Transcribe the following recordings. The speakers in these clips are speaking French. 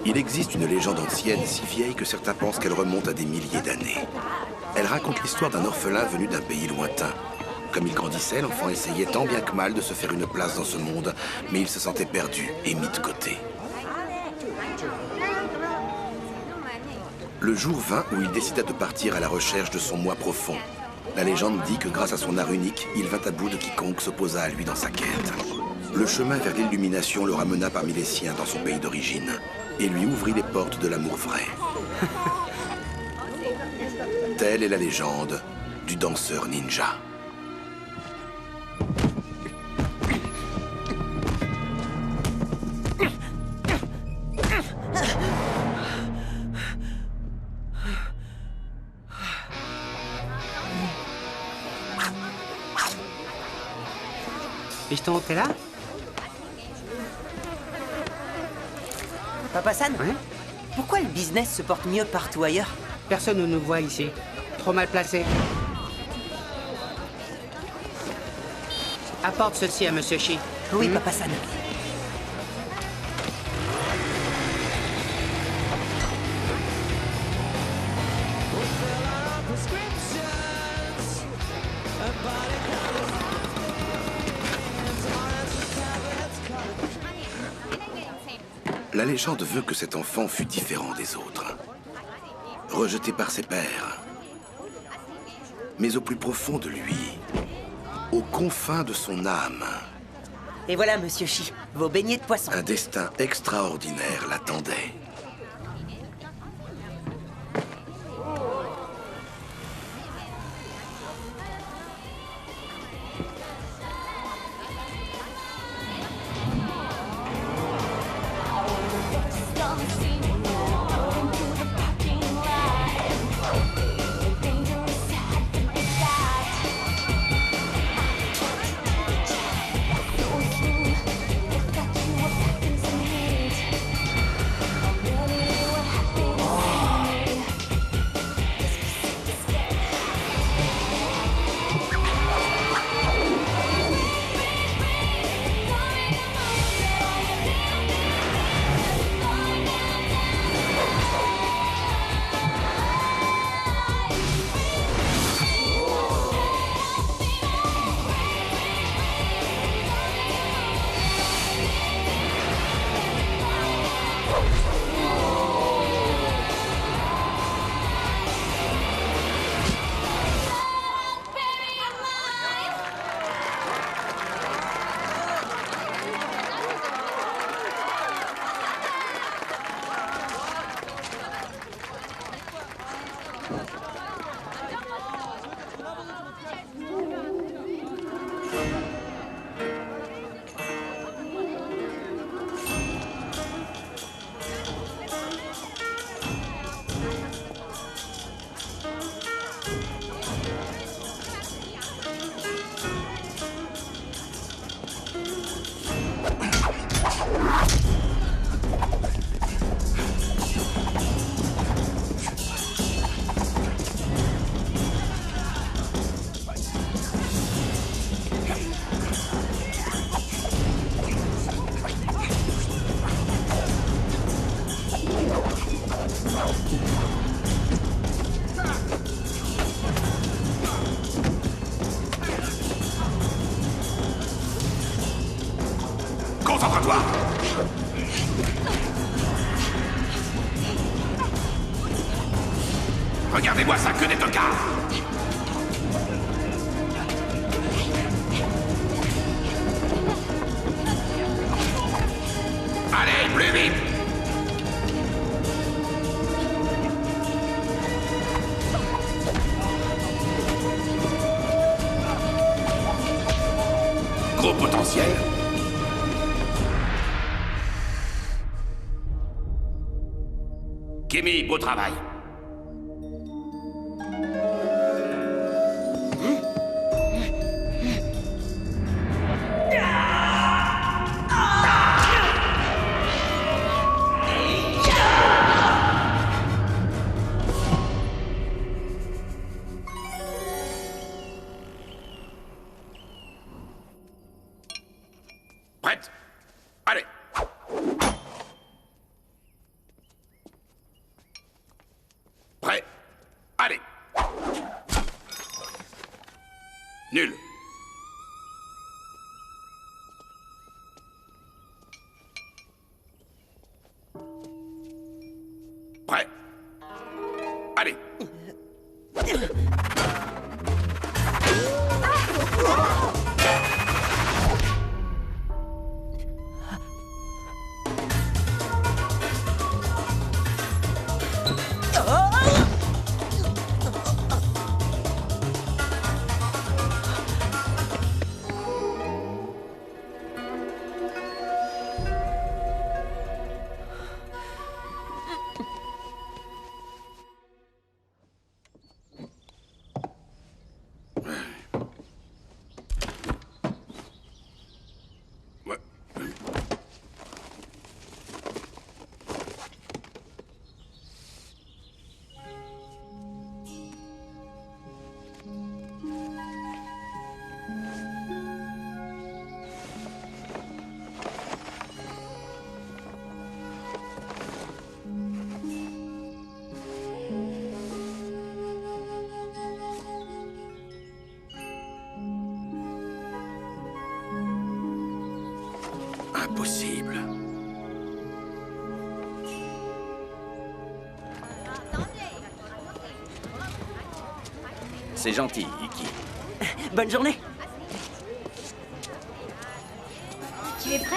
Il existe une légende ancienne si vieille que certains pensent qu'elle remonte à des milliers d'années. Elle raconte l'histoire d'un orphelin venu d'un pays lointain. Comme il grandissait, l'enfant essayait tant bien que mal de se faire une place dans ce monde, mais il se sentait perdu et mis de côté. Le jour vint où il décida de partir à la recherche de son moi profond. La légende dit que grâce à son art unique, il vint à bout de quiconque s'opposa à lui dans sa quête. Le chemin vers l'illumination le ramena parmi les siens dans son pays d'origine et lui ouvrit les portes de l'amour vrai. Telle est la légende du danseur ninja. Piston, t'es là? Papa San, Ouais? pourquoi le business se porte mieux partout ailleurs? Personne ne nous voit ici. Trop mal placé. Apporte ceci à Monsieur Shi. Oui, Papa San. La légende veut que cet enfant fût différent des autres. Rejeté par ses pères. Mais au plus profond de lui, aux confins de son âme, Et voilà, Monsieur Shi, vos beignets de poisson. un destin extraordinaire l'attendait. Concentre-toi! Regardez-moi ça, que des tocards! Allez, plus vite! Gros potentiel. Kimi, beau travail. Prête? Allez! Prêt? Allez. Impossible. C'est gentil, Iki. Bonne journée. Tu es prêt?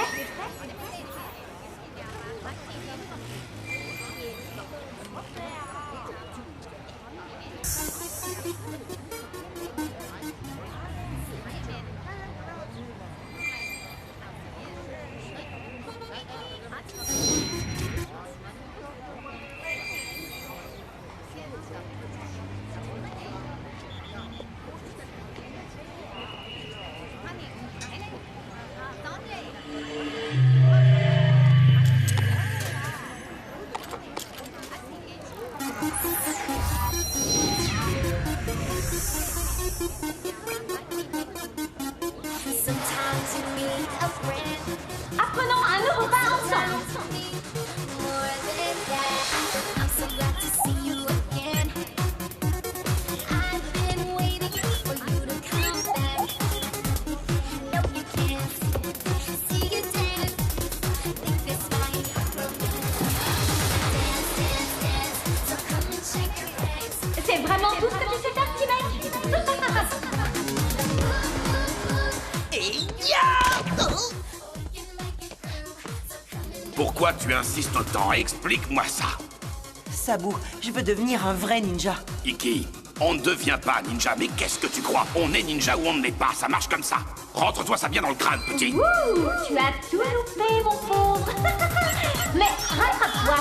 Apprenons un nouveau pas ensemble. C'est vraiment tout ce que tu sais faire, petit mec. Pourquoi tu insistes autant? Explique-moi ça. Sabu, je veux devenir un vrai ninja. Iki, on ne devient pas ninja, mais qu'est-ce que tu crois? On est ninja ou on ne l'est pas, ça marche comme ça. Rentre-toi ça bien dans le crâne, petit. Ouh, tu as tout loupé, mon pauvre. Mais rattrape-toi.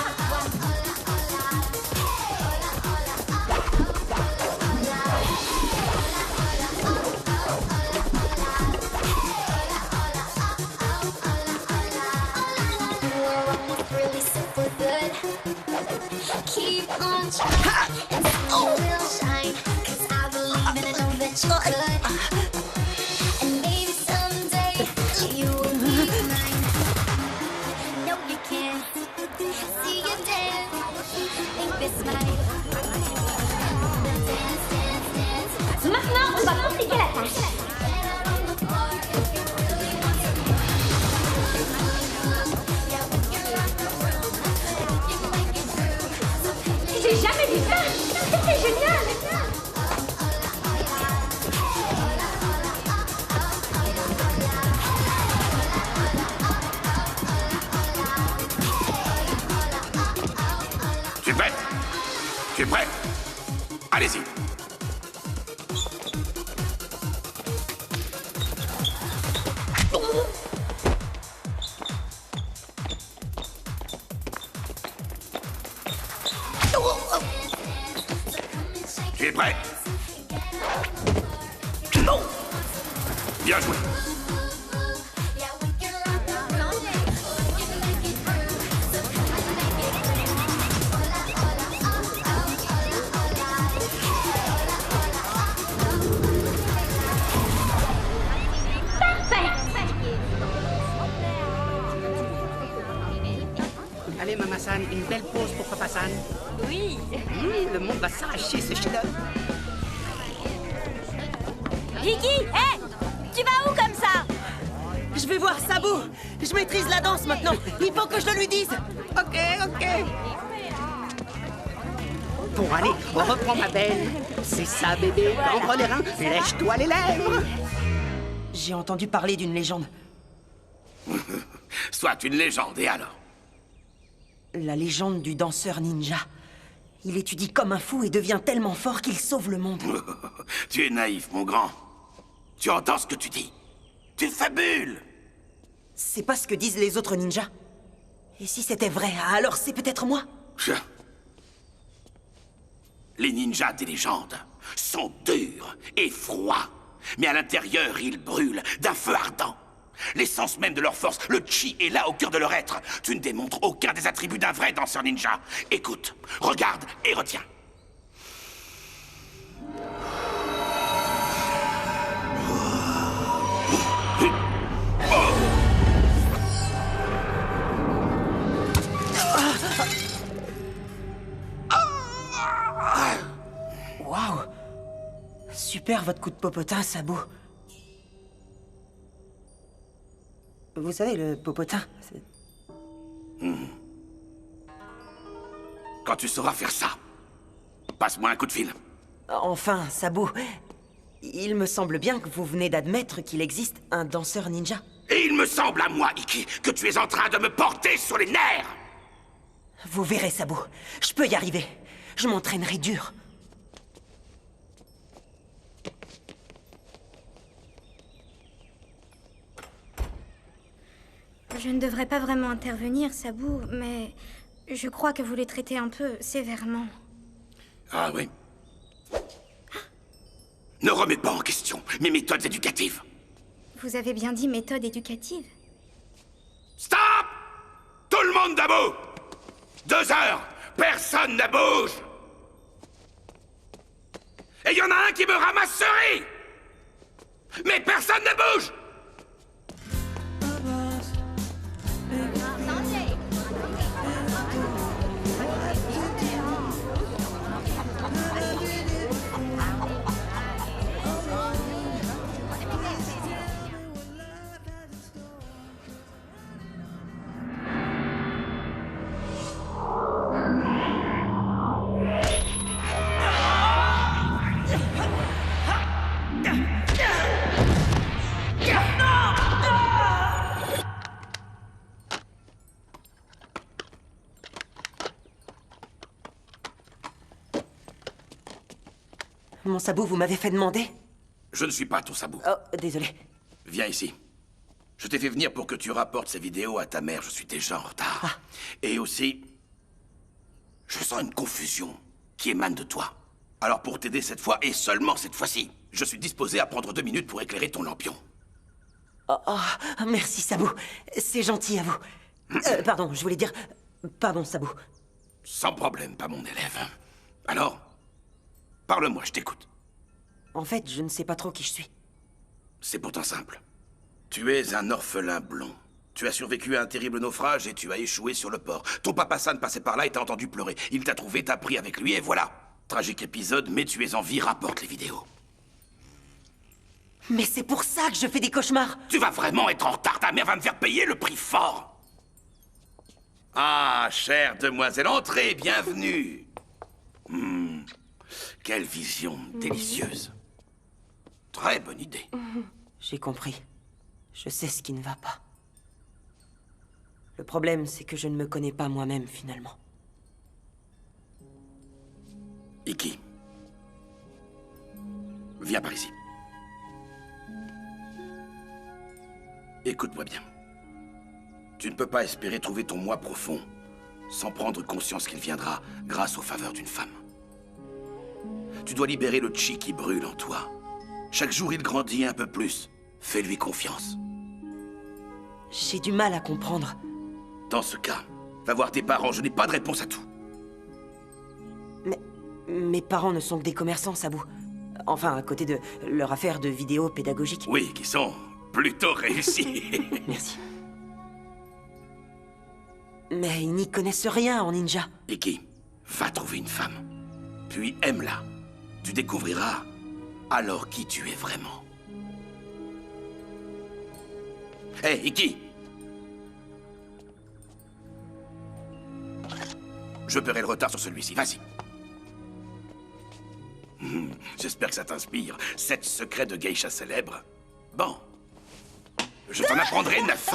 Keep on trying and you will shine. 'Cause I believe and I know that you could. And maybe someday you will be mine. No, you can't see you dance. Think this might. Dance, dance, dance. Maintenant, on va compliquer la tâche. Get out on the floor if you really want to move. Yeah, we can rock the room. We can make it through. J'ai jamais vu ça. C'est génial. Tu es prêt? Tu es prêt? Allez-y. Tu es prêt? Non! Bien joué. Yeah, we can rock the room. We can make it through. So come on, make it Allez, Maman San, une belle pause pour Papa San. Oui. Le monde va s'arracher ce chef-d'œuvre. Iggy, hé! Tu vas où comme ça? Je vais voir Sabu. Je maîtrise la danse maintenant. Il faut que je le lui dise. Ok. Bon, allez, on reprend ma belle. C'est ça, bébé. Entre les reins, lèche-toi les lèvres. J'ai entendu parler d'une légende. Soit une légende, et alors? La légende du danseur ninja. Il étudie comme un fou et devient tellement fort qu'il sauve le monde. Tu es naïf, mon grand. Tu entends ce que tu dis? Tu fabules! C'est pas ce que disent les autres ninjas. Et si c'était vrai, alors c'est peut-être moi. Les ninjas des légendes sont durs et froids, mais à l'intérieur, ils brûlent d'un feu ardent. L'essence même de leur force, le chi, est là au cœur de leur être. Tu ne démontres aucun des attributs d'un vrai danseur ninja. Écoute, regarde et retiens. Waouh! Super votre coup de popotin, Sabou. Vous savez, le popotin, c'est... Quand tu sauras faire ça, passe-moi un coup de fil. Enfin, Sabou, il me semble bien que vous venez d'admettre qu'il existe un danseur ninja. Et il me semble à moi, Iki, que tu es en train de me porter sur les nerfs. Vous verrez, Sabou. Je peux y arriver. Je m'entraînerai dur. Je ne devrais pas vraiment intervenir, Sabou, mais je crois que vous les traitez un peu sévèrement. Ah oui? Ne remets pas en question mes méthodes éducatives. Vous avez bien dit méthode éducative. Stop! Tout le monde debout! 2 heures, personne ne bouge! Et il y en a un qui me ramasserait! Mais personne ne bouge! Mon Sabou, vous m'avez fait demander? Je ne suis pas ton sabou. Oh, désolé. Viens ici. Je t'ai fait venir pour que tu rapportes ces vidéos à ta mère. Je suis déjà en retard. Ah. Et aussi, je sens une confusion qui émane de toi. Alors pour t'aider cette fois, et seulement cette fois-ci, je suis disposé à prendre 2 minutes pour éclairer ton lampion. Oh, merci, Sabou. C'est gentil à vous. Pardon, je voulais dire... Pardon, Sabou. Sans problème, pas mon élève. Alors, parle-moi, je t'écoute. En fait, je ne sais pas trop qui je suis. C'est pourtant simple. Tu es un orphelin blond. Tu as survécu à un terrible naufrage et tu as échoué sur le port. Ton papa San passait par là et t'a entendu pleurer. Il t'a trouvé, t'a pris avec lui et voilà. Tragique épisode, mais tu es en vie, rapporte les vidéos. Mais c'est pour ça que je fais des cauchemars. Tu vas vraiment être en retard, ta mère va me faire payer le prix fort. Ah, chère demoiselle, entrez, bienvenue. Quelle vision délicieuse. Très bonne idée. J'ai compris. Je sais ce qui ne va pas. Le problème, c'est que je ne me connais pas moi-même, finalement. Iki. Viens par ici. Écoute-moi bien. Tu ne peux pas espérer trouver ton moi profond sans prendre conscience qu'il viendra grâce aux faveurs d'une femme. Tu dois libérer le chi qui brûle en toi. Chaque jour, il grandit un peu plus. Fais-lui confiance. J'ai du mal à comprendre. Dans ce cas, va voir tes parents, je n'ai pas de réponse à tout. Mais mes parents ne sont que des commerçants, Sabou. Enfin, à côté de leur affaire de vidéos pédagogiques. Oui, qui sont plutôt réussis. Merci. Mais ils n'y connaissent rien en ninja. Iki, va trouver une femme. Puis aime-la. Tu découvriras alors qui tu es vraiment. Hé, hey, Iki! Je paierai le retard sur celui-ci, vas-y. J'espère que ça t'inspire. 7 secrets de geisha célèbres. Bon. Je t'en apprendrai 9.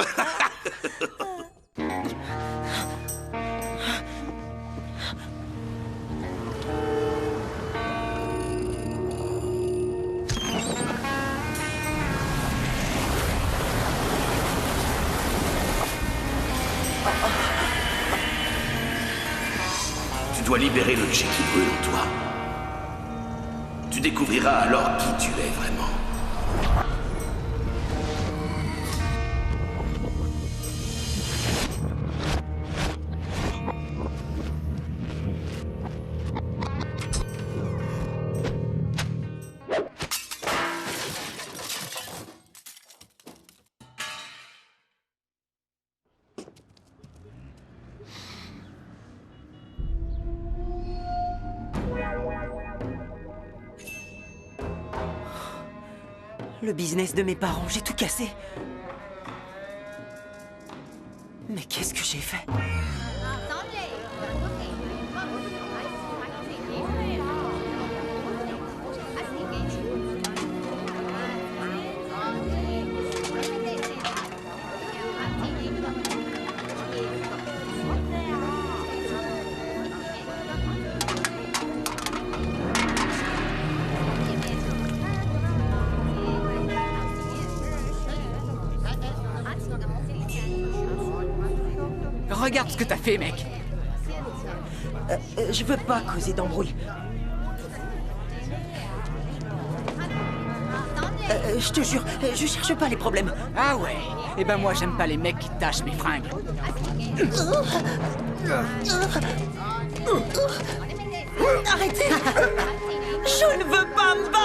Tu dois libérer le chi qui brûle en toi. Tu découvriras alors qui tu es vraiment. Le business de mes parents, j'ai tout cassé. Mais qu'est-ce que j'ai fait? Regarde ce que t'as fait, mec. Je veux pas causer d'embrouille. Je te jure, je cherche pas les problèmes. Ah ouais. Eh ben moi, j'aime pas les mecs qui tâchent mes fringues. Arrêtez! Je ne veux pas me battre!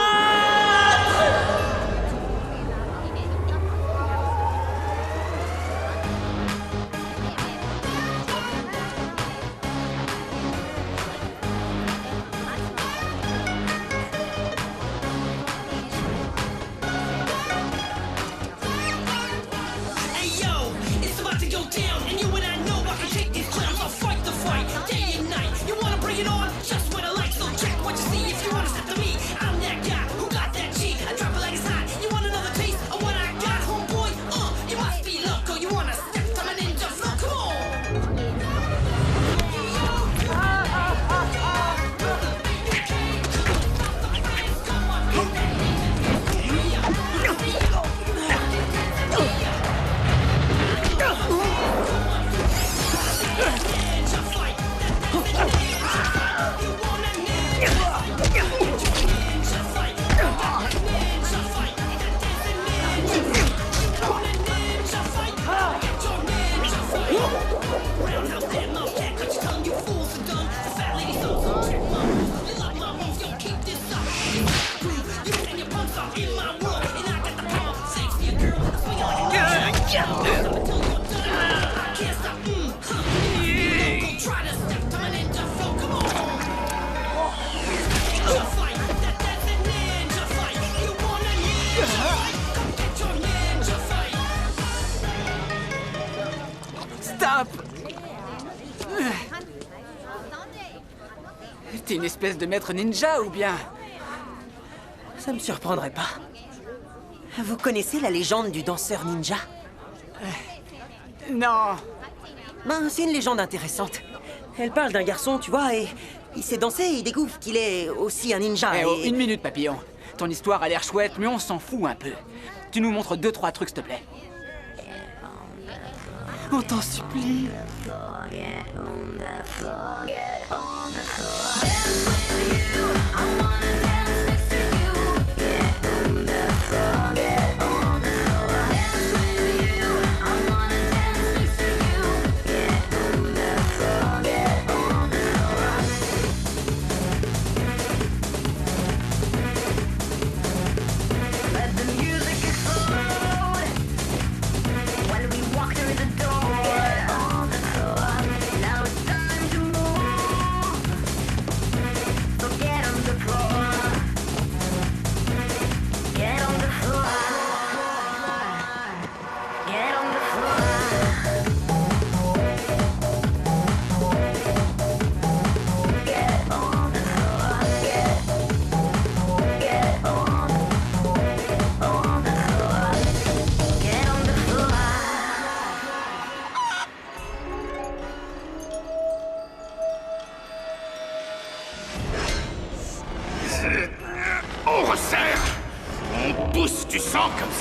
Stop! T'es une espèce de maître ninja ou bien? Ça me surprendrait pas. Vous connaissez la légende du danseur ninja? Non. Ben, c'est une légende intéressante. Elle parle d'un garçon, tu vois, et il sait danser et il découvre qu'il est aussi un ninja. Eh et... oh, une minute, papillon. Ton histoire a l'air chouette, mais on s'en fout un peu. Tu nous montres 2-3 trucs, s'il te plaît. On t'en supplie.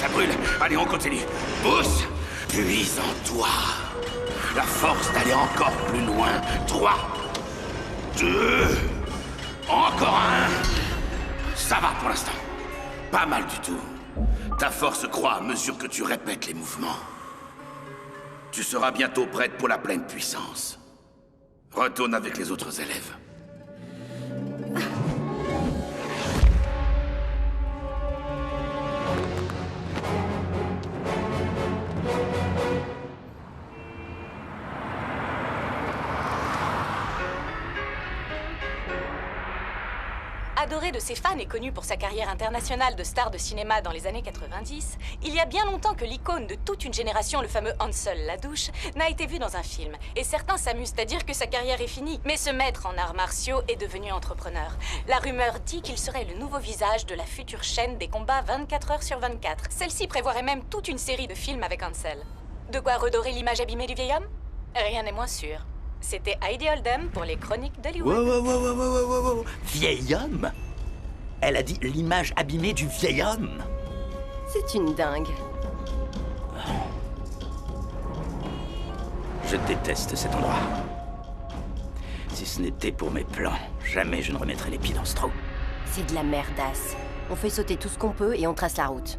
ça brûle. Allez, on continue. Pousse, puise en toi la force d'aller encore plus loin. 3, 2, encore un. Ça va pour l'instant. Pas mal du tout. Ta force croît à mesure que tu répètes les mouvements. Tu seras bientôt prête pour la pleine puissance. Retourne avec les autres élèves. Adoré de ses fans et connu pour sa carrière internationale de star de cinéma dans les années 90, il y a bien longtemps que l'icône de toute une génération, le fameux Hansel Ladouche, n'a été vu dans un film. Et certains s'amusent à dire que sa carrière est finie. Mais ce maître en arts martiaux est devenu entrepreneur. La rumeur dit qu'il serait le nouveau visage de la future chaîne des combats 24 heures sur 24. Celle-ci prévoirait même toute une série de films avec Hansel. De quoi redorer l'image abîmée du vieil homme? Rien n'est moins sûr. C'était Heidi Oldham pour les Chroniques d'Hollywood. Wow. Vieil homme? Elle a dit l'image abîmée du vieil homme. C'est une dingue. Je déteste cet endroit. Si ce n'était pour mes plans, jamais je ne remettrais les pieds dans ce trou. C'est de la merdasse. On fait sauter tout ce qu'on peut et on trace la route.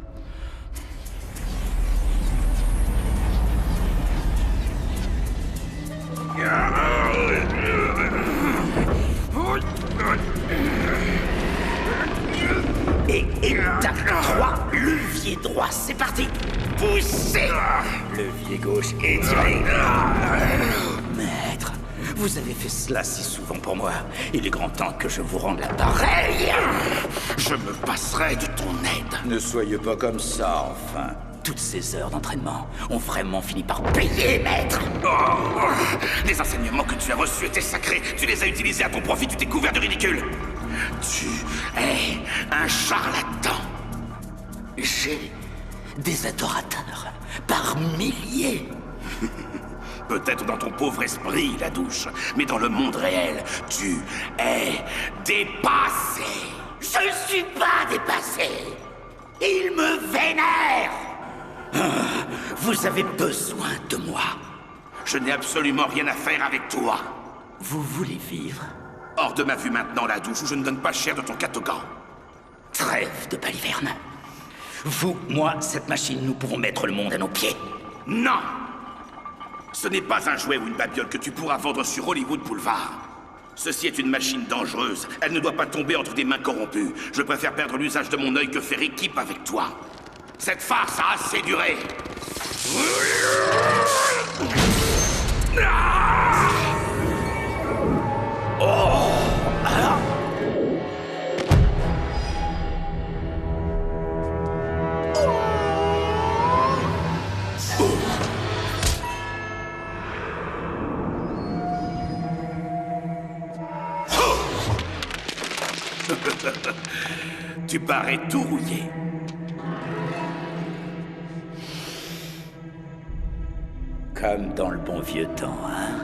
Et tac, 3, levier droit, c'est parti. Poussez. Levier gauche et tirez. Maître, vous avez fait cela si souvent pour moi. Il est grand temps que je vous rende l'appareil. Je me passerai de ton aide. Ne soyez pas comme ça, enfin. Toutes ces heures d'entraînement ont vraiment fini par payer, maître. Les enseignements que tu as reçus étaient sacrés. Tu les as utilisés à ton profit, tu t'es couvert de ridicule. Tu es un charlatan. J'ai des adorateurs par milliers. Peut-être dans ton pauvre esprit, Ladouche, mais dans le monde réel, tu es dépassé. Je ne suis pas dépassé. Il me vénère. Vous avez besoin de moi. Je n'ai absolument rien à faire avec toi. Vous voulez vivre? Hors de ma vue maintenant, Ladouche, ou je ne donne pas cher de ton catogan. Trêve de baliverne. Vous, moi, cette machine, nous pouvons mettre le monde à nos pieds. Non! Ce n'est pas un jouet ou une babiole que tu pourras vendre sur Hollywood Boulevard. Ceci est une machine dangereuse. Elle ne doit pas tomber entre des mains corrompues. Je préfère perdre l'usage de mon œil que faire équipe avec toi. Cette farce a assez duré. Tu parais tout rouillé. Comme dans le bon vieux temps, hein?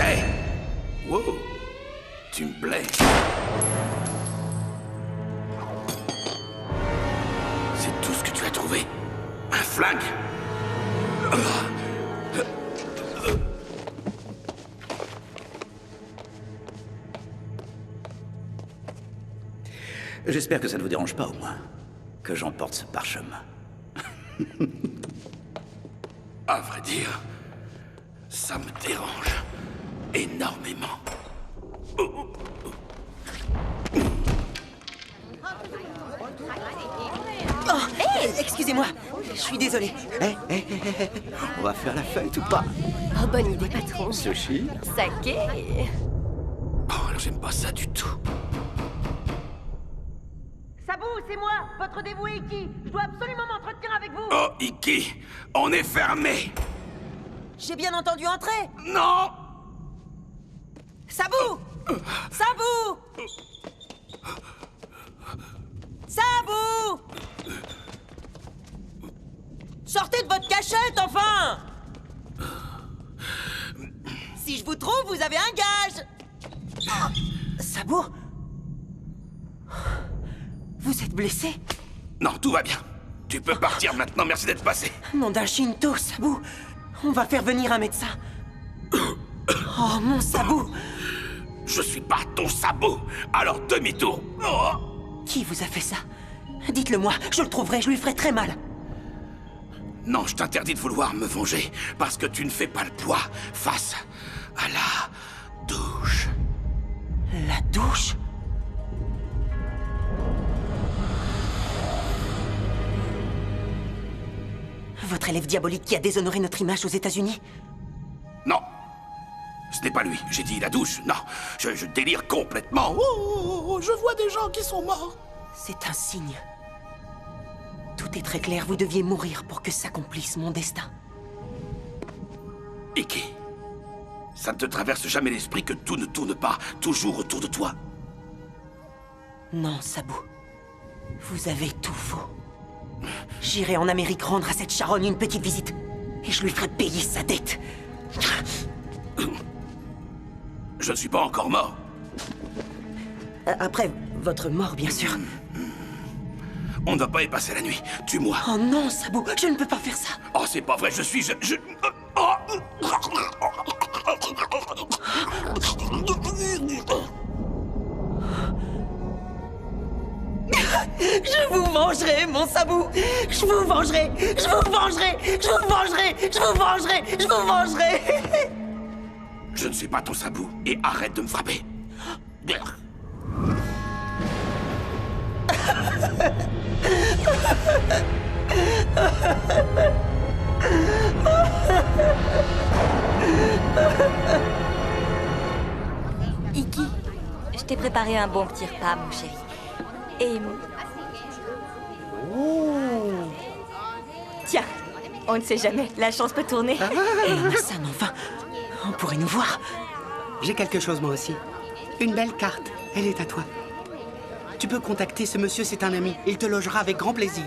Hey! Wow! Tu me plais. C'est tout ce que tu as trouvé? Un flingue? J'espère que ça ne vous dérange pas, au moins, que j'emporte ce parchemin. À vrai dire, ça me dérange énormément. Oh, hey, excusez-moi, je suis désolée. On va faire la fête ou pas? Oh, bonne idée, patron. Sushi? Saké. Oh, alors j'aime pas ça du tout. Sabou, c'est moi, votre dévoué Iki. Je dois absolument m'entretenir avec vous. Oh, Iki, on est fermé. J'ai bien entendu entrer. Non. Sabou! Sabou! Sabou! Sortez de votre cachette, enfin! Si je vous trouve, vous avez un gage! Sabou? Vous êtes blessé? Non, tout va bien. Tu peux partir maintenant, merci d'être passé. Nom d'un Shinto, Sabou! On va faire venir un médecin. Oh, mon Sabou! Je suis pas ton sabot, alors demi-tour. Oh. Qui vous a fait ça? Dites-le-moi, je le trouverai, je lui ferai très mal. Non, je t'interdis de vouloir me venger, parce que tu ne fais pas le poids face à la douche. La douche? Votre élève diabolique qui a déshonoré notre image aux États-Unis? Non. Ce n'est pas lui. J'ai dit la douche. Non. Je délire complètement. Oh, je vois des gens qui sont morts. C'est un signe. Tout est très clair. Vous deviez mourir pour que s'accomplisse mon destin. Iki, ça ne te traverse jamais l'esprit que tout ne tourne pas toujours autour de toi? Non, Sabou. Vous avez tout faux. J'irai en Amérique rendre à cette charogne une petite visite. Et je lui ferai payer sa dette. Je ne suis pas encore mort. Après votre mort, bien sûr. On ne va pas y passer la nuit. Tue-moi. Oh non, Sabou, je ne peux pas faire ça. Oh, c'est pas vrai, je... Je vous vengerai, mon Sabou. Je vous vengerai. Je vous vengerai. Je vous vengerai. Je vous vengerai. Je vous vengerai. Je ne suis pas ton sabou. Et arrête de me frapper. Iki, je t'ai préparé un bon petit repas, mon chéri. Et... Tiens, on ne sait jamais, la chance peut tourner. Hassan, enfin, on pourrait nous voir. J'ai quelque chose moi aussi. Une belle carte, elle est à toi. Tu peux contacter ce monsieur, c'est un ami. Il te logera avec grand plaisir.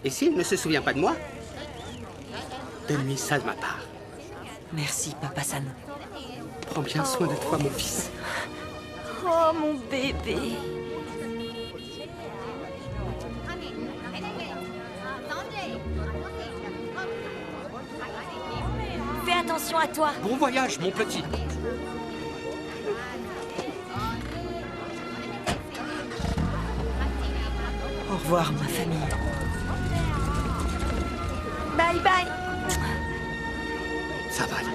Et s'il ne se souvient pas de moi, donne-lui ça de ma part. Merci, Papa San. Prends bien soin de toi, mon fils. Oh, mon bébé. Fais attention à toi. Bon voyage, mon petit. Au revoir, ma famille. Bye bye. Ça va aller.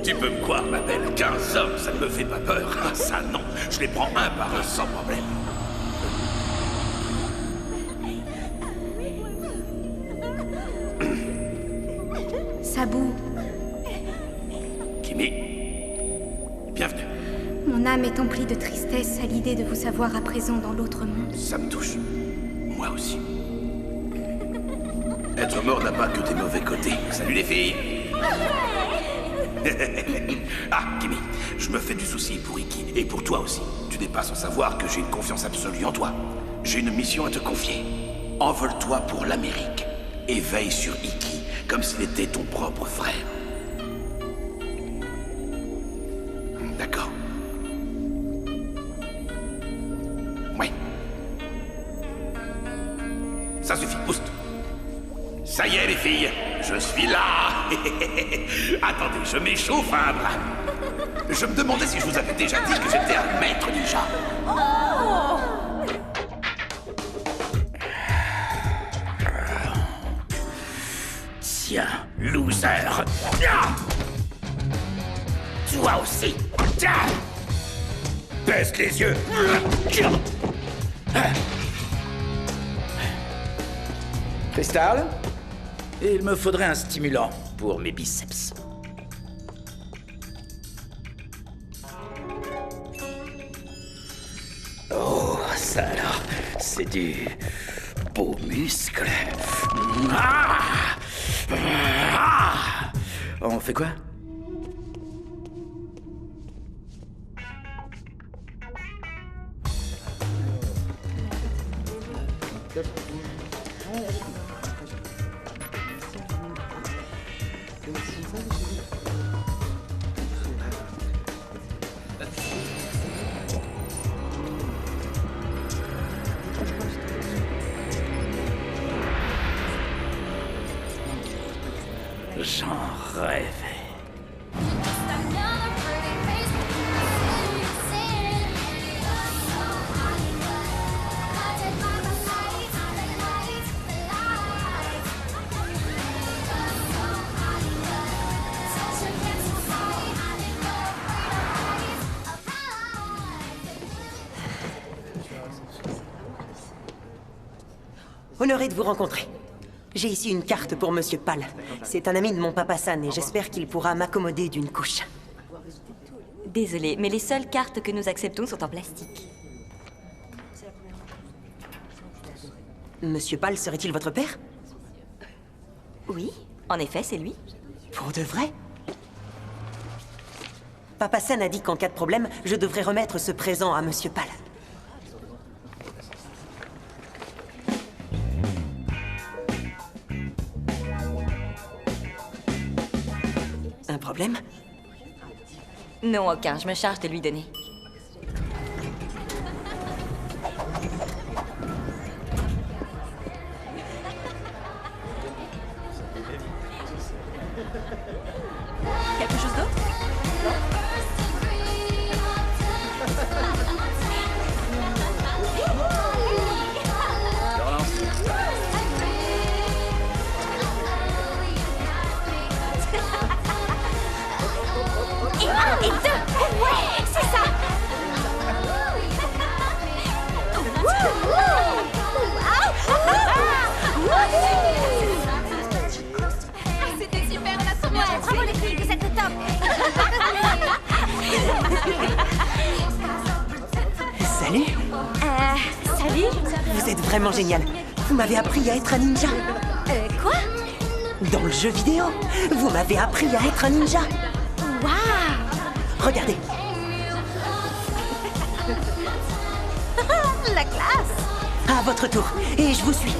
Tu peux me croire, ma belle, 15 hommes, ça ne me fait pas peur. Ah, ça, non. Je les prends un par un sans problème. Sabou, Kimi, bienvenue. mon âme est emplie de tristesse à l'idée de vous savoir à présent dans l'autre monde. Ça me touche. Moi aussi. Être mort n'a pas que des mauvais côtés. Salut les filles. Ah, Kimi, je me fais du souci pour Iki et pour toi aussi. Tu n'es pas sans savoir que j'ai une confiance absolue en toi. J'ai une mission à te confier. Envole-toi pour l'Amérique et veille sur Iki comme s'il était ton propre frère. D'accord. Oui. Ça suffit, pousse. Ça y est, les filles, Je suis là. Attendez, je m'échauffe un bras. Je me demandais si je vous avais déjà dit que j'étais un maître ninja. Tiens, loser. Toi aussi. Tiens. Baisse les yeux. Cristal, il me faudrait un stimulant pour mes biceps. Oh, ça alors, c'est du beau muscle. Ah! Ah! On fait quoi? J'en rêvais. Honoré de vous rencontrer. J'ai ici une carte pour Monsieur Pal. C'est un ami de mon papa San et j'espère qu'il pourra m'accommoder d'une couche. Désolée, mais les seules cartes que nous acceptons sont en plastique. Monsieur Pal serait-il votre père? Oui, en effet, c'est lui. Pour de vrai? Papa San a dit qu'en cas de problème, je devrais remettre ce présent à Monsieur Pal. Un problème? Non, aucun. Je me charge de lui donner. Quelque chose d'autre? Et deux! Ouais, c'est ça! C'était super, on a trop bien! Bravo les filles, vous êtes le top! Salut! Salut! Vous êtes vraiment génial. Vous m'avez appris à être un ninja. Quoi? Dans le jeu vidéo, vous m'avez appris à être un ninja. Waouh! Regardez. La classe! À votre tour. Et je vous suis.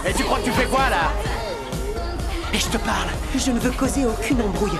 Et tu crois que tu fais quoi, là? Et je te parle. Je ne veux causer aucune embrouille.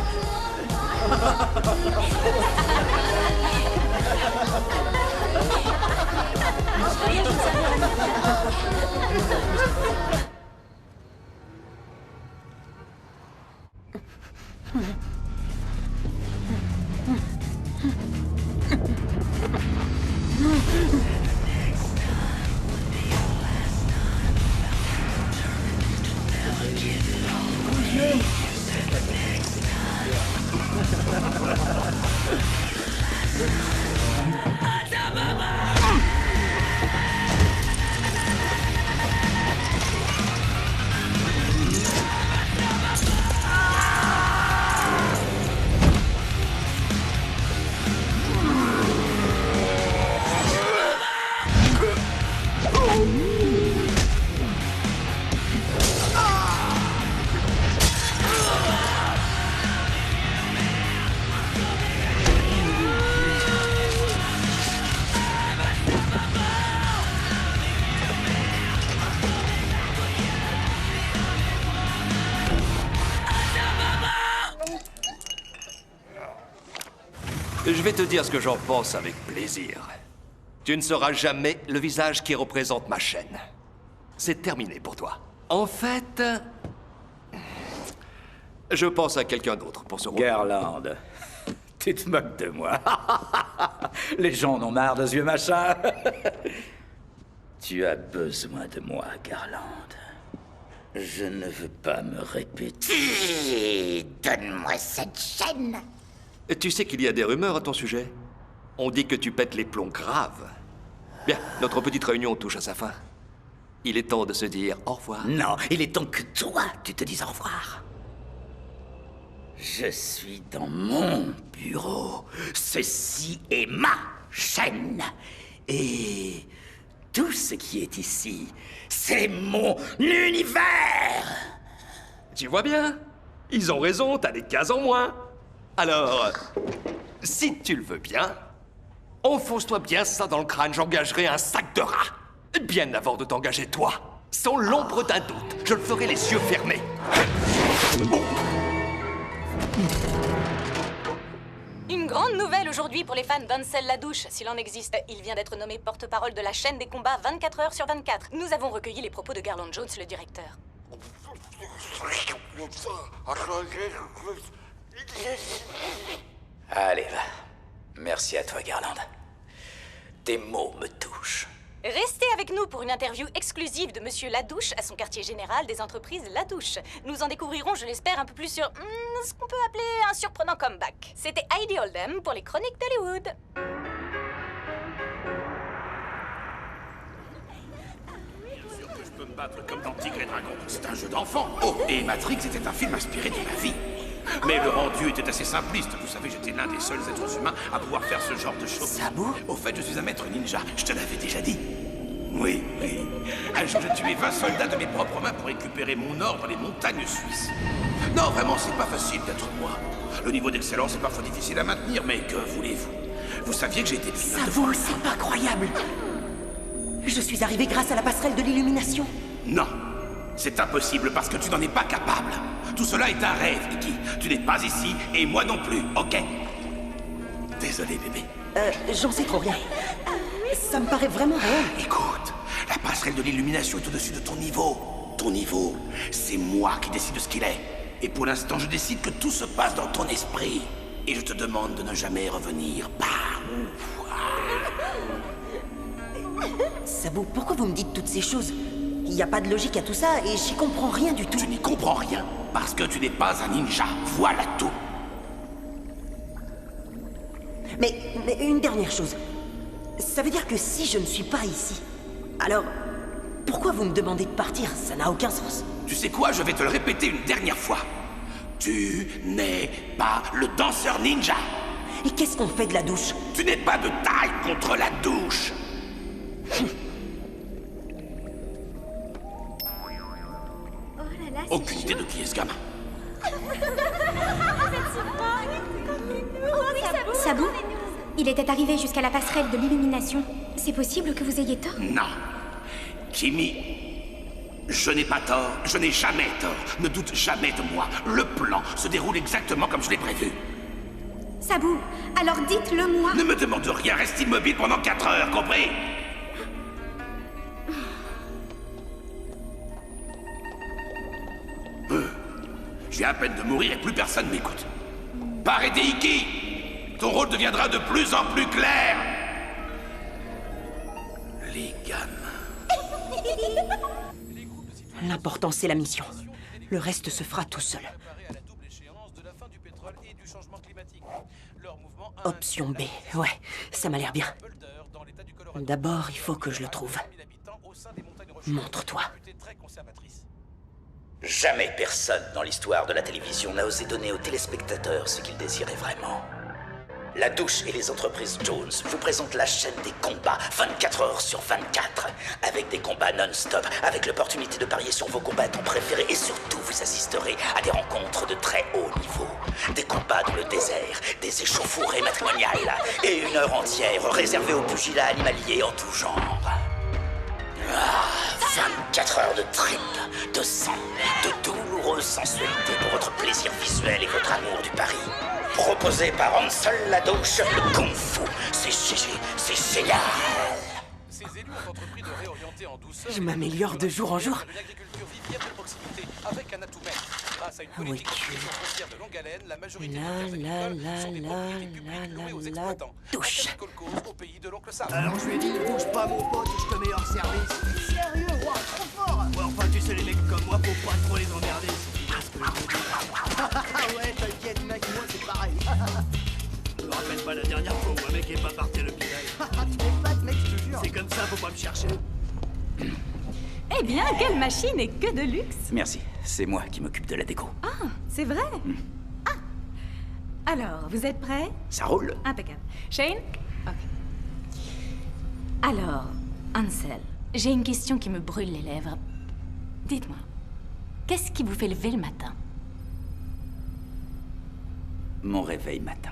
Je vais te dire ce que j'en pense avec plaisir. Tu ne seras jamais le visage qui représente ma chaîne. C'est terminé pour toi. En fait... je pense à quelqu'un d'autre pour ce rôle. Garland, tu te moques de moi. Les gens en ont marre de ce vieux machin. Tu as besoin de moi, Garland. Je ne veux pas me répéter. Donne-moi cette chaîne. Tu sais qu'il y a des rumeurs à ton sujet? On dit que tu pètes les plombs graves. Bien, notre petite réunion touche à sa fin. Il est temps de se dire au revoir. Non, il est temps que toi, tu te dises au revoir. Je suis dans mon bureau. Ceci est ma chaîne. Et tout ce qui est ici, c'est mon univers. Tu vois bien? Ils ont raison, t'as des cases en moins. Alors, si tu le veux bien, enfonce-toi bien ça dans le crâne, j'engagerai un sac de rats. Bien avant de t'engager toi. Sans l'ombre d'un doute, je le ferai les yeux fermés. Une grande nouvelle aujourd'hui pour les fans d'Ansel Ladouche, s'il en existe. Il vient d'être nommé porte-parole de la chaîne des combats 24 heures sur 24. Nous avons recueilli les propos de Garland Jones, le directeur. Allez, va. Merci à toi, Garland. Tes mots me touchent. Restez avec nous pour une interview exclusive de Monsieur Ladouche à son quartier général des entreprises Ladouche. Nous en découvrirons, je l'espère, un peu plus sur ce qu'on peut appeler un surprenant comeback. C'était Heidi Oldham pour les Chroniques d'Hollywood. Je peux me battre comme dans Tigre et Dragon. C'est un jeu d'enfant. Oh, et Matrix était un film inspiré de ma vie. Mais le rendu était assez simpliste. Vous savez, j'étais l'un des seuls êtres humains à pouvoir faire ce genre de choses. Sabu? Au fait, je suis un maître ninja. Je te l'avais déjà dit. Oui, oui. Un jour, j'ai tué 20 soldats de mes propres mains pour récupérer mon or dans les montagnes suisses. Non, vraiment, c'est pas facile d'être moi. Le niveau d'excellence est parfois difficile à maintenir, mais que voulez-vous? Vous saviez que j'ai été pilote de vol. Sabu, c'est pas croyable. Je suis arrivé grâce à la passerelle de l'illumination. Non. C'est impossible parce que tu n'en es pas capable. Tout cela est un rêve, Kiki. Tu n'es pas ici et moi non plus, ok? Désolé, bébé. J'en sais trop rien. Ça me paraît vraiment réel. Écoute, la passerelle de l'illumination est au-dessus de ton niveau. Ton niveau, c'est moi qui décide de ce qu'il est. Et pour l'instant, je décide que tout se passe dans ton esprit. Et je te demande de ne jamais revenir par où. Sabu, pourquoi vous me dites toutes ces choses? Il n'y a pas de logique à tout ça et j'y comprends rien du tout. Tu n'y comprends rien parce que tu n'es pas un ninja. Voilà tout. Mais une dernière chose. Ça veut dire que si je ne suis pas ici, alors pourquoi vous me demandez de partir? Ça n'a aucun sens. Tu sais quoi? Je vais te le répéter une dernière fois. Tu n'es pas le danseur ninja. Et qu'est-ce qu'on fait de la douche? Tu n'es pas de taille contre la douche. Aucune idée de qui est ce gamin. Sabu, il était arrivé jusqu'à la passerelle de l'illumination. C'est possible que vous ayez tort? Non. Kimi, je n'ai pas tort, je n'ai jamais tort. Ne doute jamais de moi. Le plan se déroule exactement comme je l'ai prévu. Sabu, alors dites-le-moi. Ne me demande rien, reste immobile pendant 4 heures, compris? Je viens à peine de mourir et plus personne m'écoute. Parez Iki! Ton rôle deviendra de plus en plus clair! Les gamins. L'important, c'est la mission. Le reste se fera tout seul. Option B. Ouais, ça m'a l'air bien. D'abord, il faut que je le trouve. Montre-toi. Jamais personne dans l'histoire de la télévision n'a osé donner aux téléspectateurs ce qu'ils désiraient vraiment. La Douche et les entreprises Jones vous présentent la chaîne des combats 24 heures sur 24, avec des combats non-stop, avec l'opportunité de parier sur vos combattants préférés et surtout vous assisterez à des rencontres de très haut niveau. Des combats dans le désert, des échauffourées matrimoniales et une heure entière réservée au pugilat animalier en tout genre. 24 heures de tripes, de sang, de douloureuse sensualité pour votre plaisir visuel et votre amour du pari. Proposé par Hansel Ladouche, le Kung Fu. C'est génial. Ces élus ont entrepris de réorienter en douceur. Je m'améliore de jour en jour. De l'agriculture vivière de proximité, avec un atout maître. Grâce à une politique frontière de longue haleine, la majorité des terres agricoles sont des propriétés publiques louées aux exploitants. Douche. Au pays de l'oncle Sam. Alors je lui ai dit, bouge pas mon pote, je te mets hors service. Sérieux, wow, trop fort. Ouais, enfin tu sais les mecs comme moi, faut pas trop les emmerder. Ouais, t'inquiète mec, moi c'est pareil. Je me rappelle pas la dernière fois où un mec est pas parti à l'hôpital. Tu m'épates mec, je te jure. C'est comme ça, faut pas me chercher. Eh bien, quelle machine et que de luxe! Merci, c'est moi qui m'occupe de la déco. Ah, c'est vrai? Ah! Alors, vous êtes prêts? Ça roule. Impeccable. Shane? Ok. Alors, Hansel, j'ai une question qui me brûle les lèvres. Dites-moi, qu'est-ce qui vous fait lever le matin? Mon réveil matin.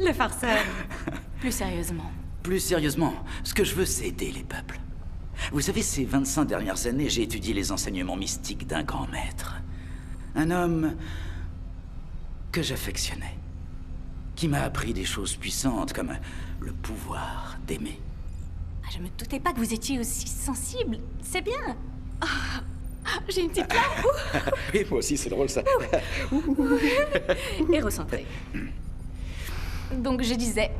Le farceur. Plus sérieusement. Plus sérieusement, ce que je veux, c'est aider les peuples. Vous savez, ces 25 dernières années, j'ai étudié les enseignements mystiques d'un grand maître. Un homme que j'affectionnais. Qui m'a appris des choses puissantes comme le pouvoir d'aimer. Ah, je me doutais pas que vous étiez aussi sensible. C'est bien. Ah, j'ai une petite larme. Oui, moi aussi, c'est drôle ça. Et recentré. Donc je disais...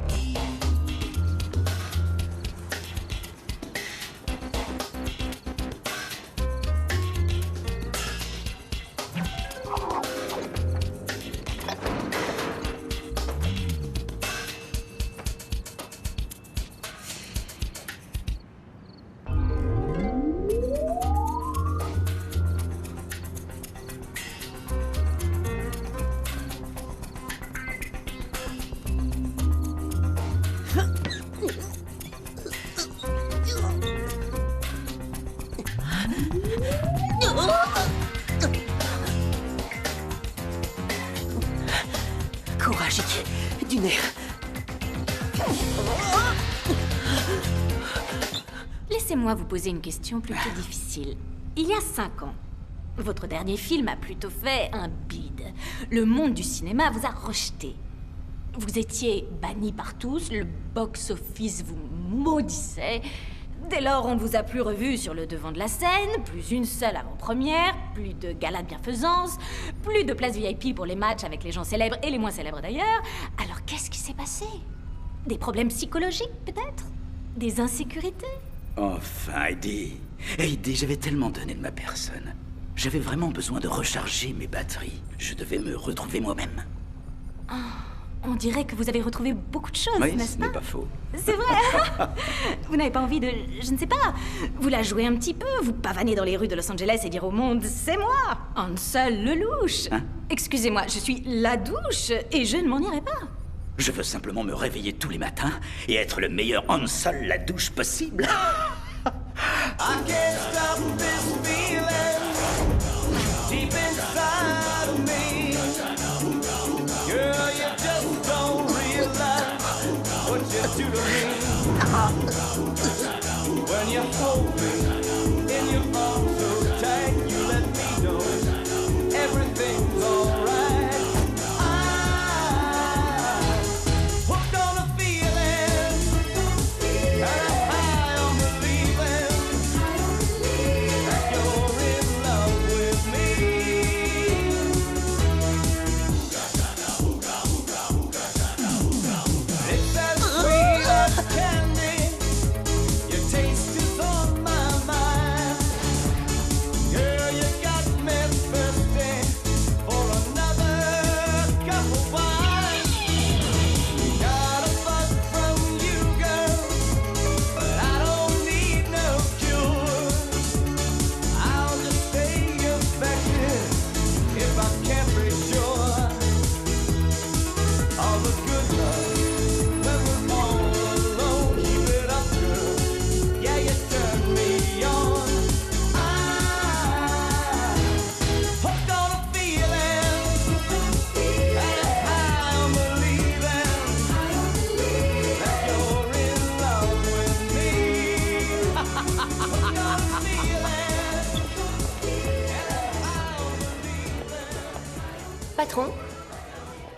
Courage, Iki. Du nerf. Laissez-moi vous poser une question plutôt difficile. Il y a 5 ans, votre dernier film a plutôt fait un bide. Le monde du cinéma vous a rejeté. Vous étiez banni par tous, le box-office vous maudissait. Dès lors, on ne vous a plus revu sur le devant de la scène, plus une seule avant-première, plus de galas de bienfaisance, plus de places VIP pour les matchs avec les gens célèbres et les moins célèbres d'ailleurs. Alors qu'est-ce qui s'est passé? Des problèmes psychologiques peut-être? Des insécurités? Enfin, Heidi. Heidi, j'avais tellement donné de ma personne. J'avais vraiment besoin de recharger mes batteries. Je devais me retrouver moi-même. Oh, on dirait que vous avez retrouvé beaucoup de choses, Oui, n'est-ce ce pas? n'est pas faux. C'est vrai. Vous n'avez pas envie de... je ne sais pas. Vous la jouez un petit peu, vous pavanez dans les rues de Los Angeles et dire au monde « C'est moi, Hansel Lelouch Hein? Excusez-moi, je suis la douche et je ne m'en irai pas. Je veux simplement me réveiller tous les matins et être le meilleur Hansel Ladouche possible. I can't stop this feeling deep inside of me. Girl, you just don't realize what you do to me. When you hold me in your arms so tight, you let me know everything's alright. I'm hooked on a feeling, and I'm high on believing that you're in love with me. It's as sweet as candy. Your taste is on my mind. patron.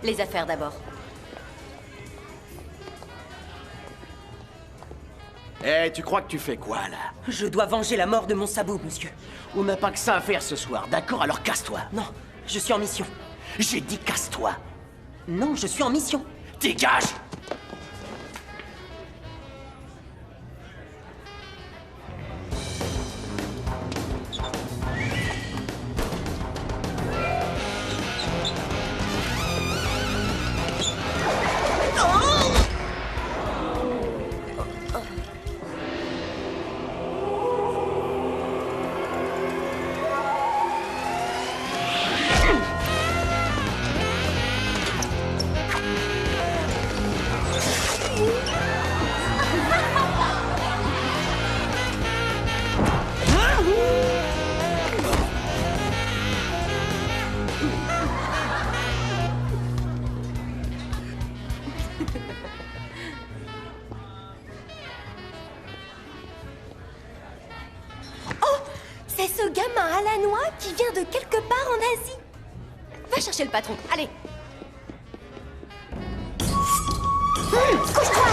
Les affaires d'abord. Eh, tu crois que tu fais quoi, là? Je dois venger la mort de mon sabot, monsieur. On n'a pas que ça à faire ce soir, d'accord? Alors casse-toi. Non, je suis en mission. J'ai dit casse-toi. Non, je suis en mission. Dégage! C'est ce gamin à la noix qui vient de quelque part en Asie. Va chercher le patron, allez. Couche-toi.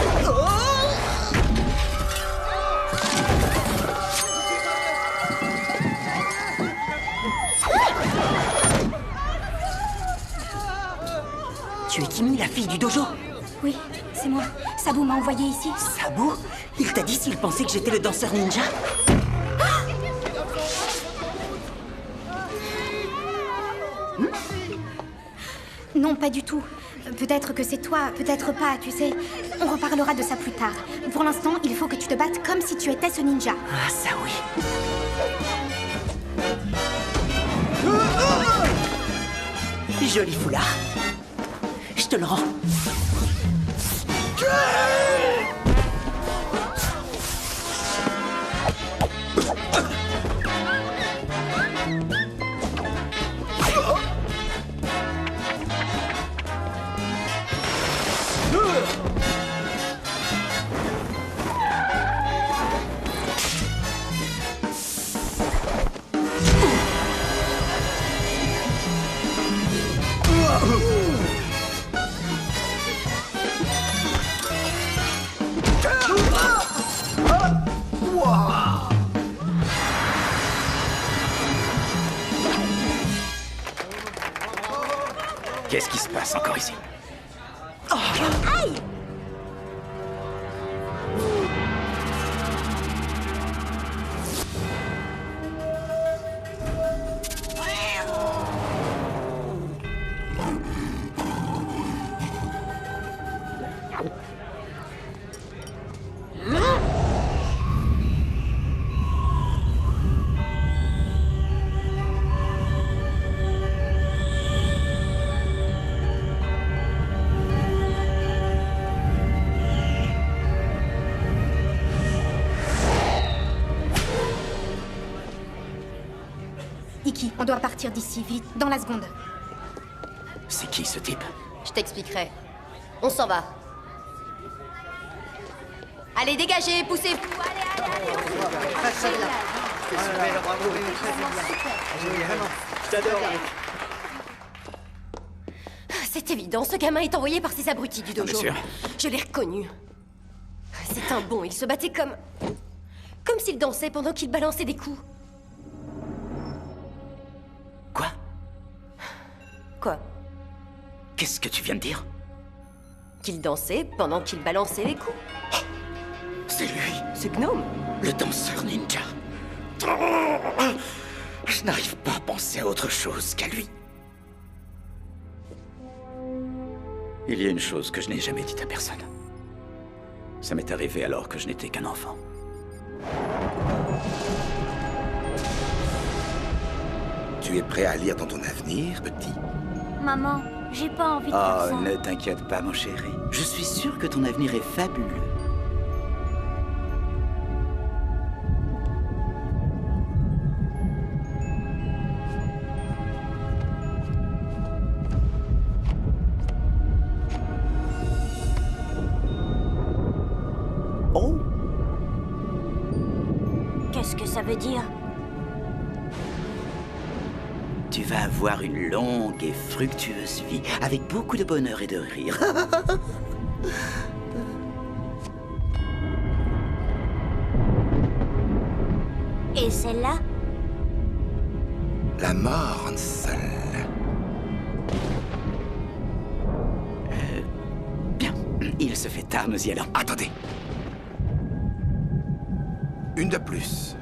Tu es Kimi, la fille du dojo? Oui, c'est moi. Sabou m'a envoyé ici. Sabou? Il t'a dit s'il pensait que j'étais le danseur ninja? Non, pas du tout. Peut-être que c'est toi, peut-être pas, tu sais. On reparlera de ça plus tard. Pour l'instant, il faut que tu te battes comme si tu étais ce ninja. Ah, ça oui. Joli foulard. Je te le rends. Qu'est-ce qui se passe encore ici? Aïe! Iki, on doit partir d'ici, vite, dans la seconde. C'est qui ce type? Je t'expliquerai. On s'en va. Allez, dégagez, poussez-vous. Allez, c'est évident, ce gamin est envoyé par ces abrutis du dojo. Bien sûr. Je l'ai reconnu. C'est un bon, il se battait comme... comme s'il dansait pendant qu'il balançait des coups. Quoi? Quoi? Qu'est-ce que tu viens de dire? Qu'il dansait pendant qu'il balançait les coups. C'est lui. Ce gnome. Le danseur ninja. Je n'arrive pas à penser à autre chose qu'à lui. Il y a une chose que je n'ai jamais dite à personne. Ça m'est arrivé alors que je n'étais qu'un enfant. Tu es prêt à lire dans ton avenir, petit? Maman, j'ai pas envie de faire Oh, ça. ne t'inquiète pas, mon chéri. Je suis sûr que ton avenir est fabuleux. Oh. Qu'est-ce que ça veut dire? Tu vas avoir une longue et fructueuse vie, avec beaucoup de bonheur et de rire. Et celle-là? La mort, Hansel. Bien. Il se fait tard, nous y allons. Attendez. Une de plus.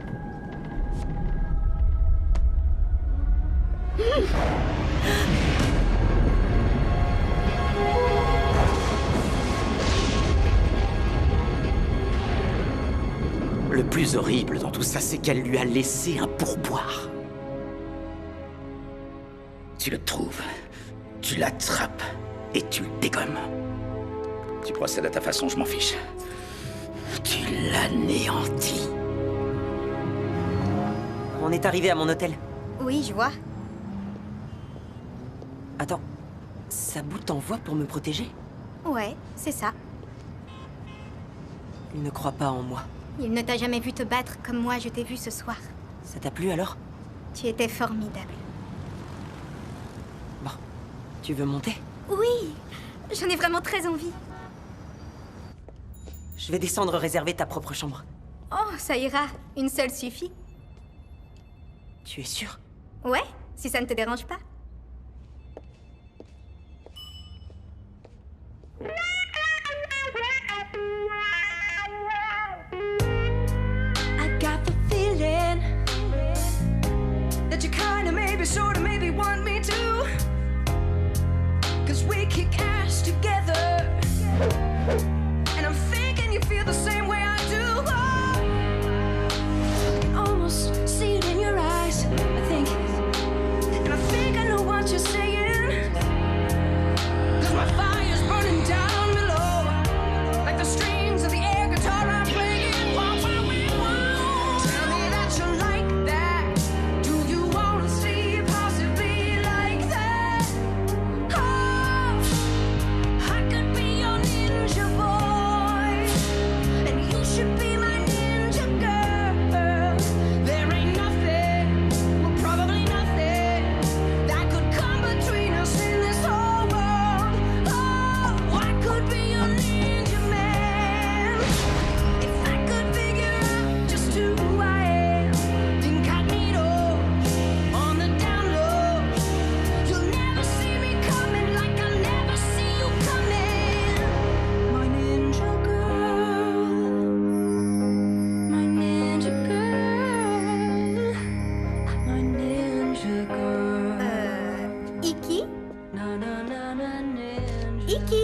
Le plus horrible dans tout ça, c'est qu'elle lui a laissé un pourboire. Tu le trouves, tu l'attrapes et tu le dégommes. Tu procèdes à ta façon, je m'en fiche. Tu l'anéantis. On est arrivé à mon hôtel. Oui, je vois. Attends, Sabu t'envoie pour me protéger? Ouais, c'est ça. Il ne croit pas en moi. Il ne t'a jamais vu te battre comme moi je t'ai vu ce soir. Ça t'a plu alors? Tu étais formidable. Bon, tu veux monter? Oui, j'en ai vraiment très envie. Je vais descendre réserver ta propre chambre. Oh, ça ira. Une seule suffit. Tu es sûr? Ouais, si ça ne te dérange pas. I got the feeling that you kinda, maybe, sorta, maybe want me to. 'Cause we kick ass together. And I'm thinking you feel the same way I do. Oh, I can almost see it in your eyes, I think. And I think I know what you're saying. 'Cause my fire's burning down below, like the strings of the air guitar I'm playing. Wah, wah, wah, wah. Tell me that you like that. Do you wanna see it possibly like that? Oh, I could be your ninja boy, and you should be my ninja girl. There ain't nothing, well, probably nothing, that could come between us in this whole world. Oh, I could be your ninja man, if I could figure out just who I am. Incognito, on the down low, you'll never see me coming like I'll never see you coming. My ninja girl, my ninja girl, my ninja girl. Iki? Na na na na ninja. Iki?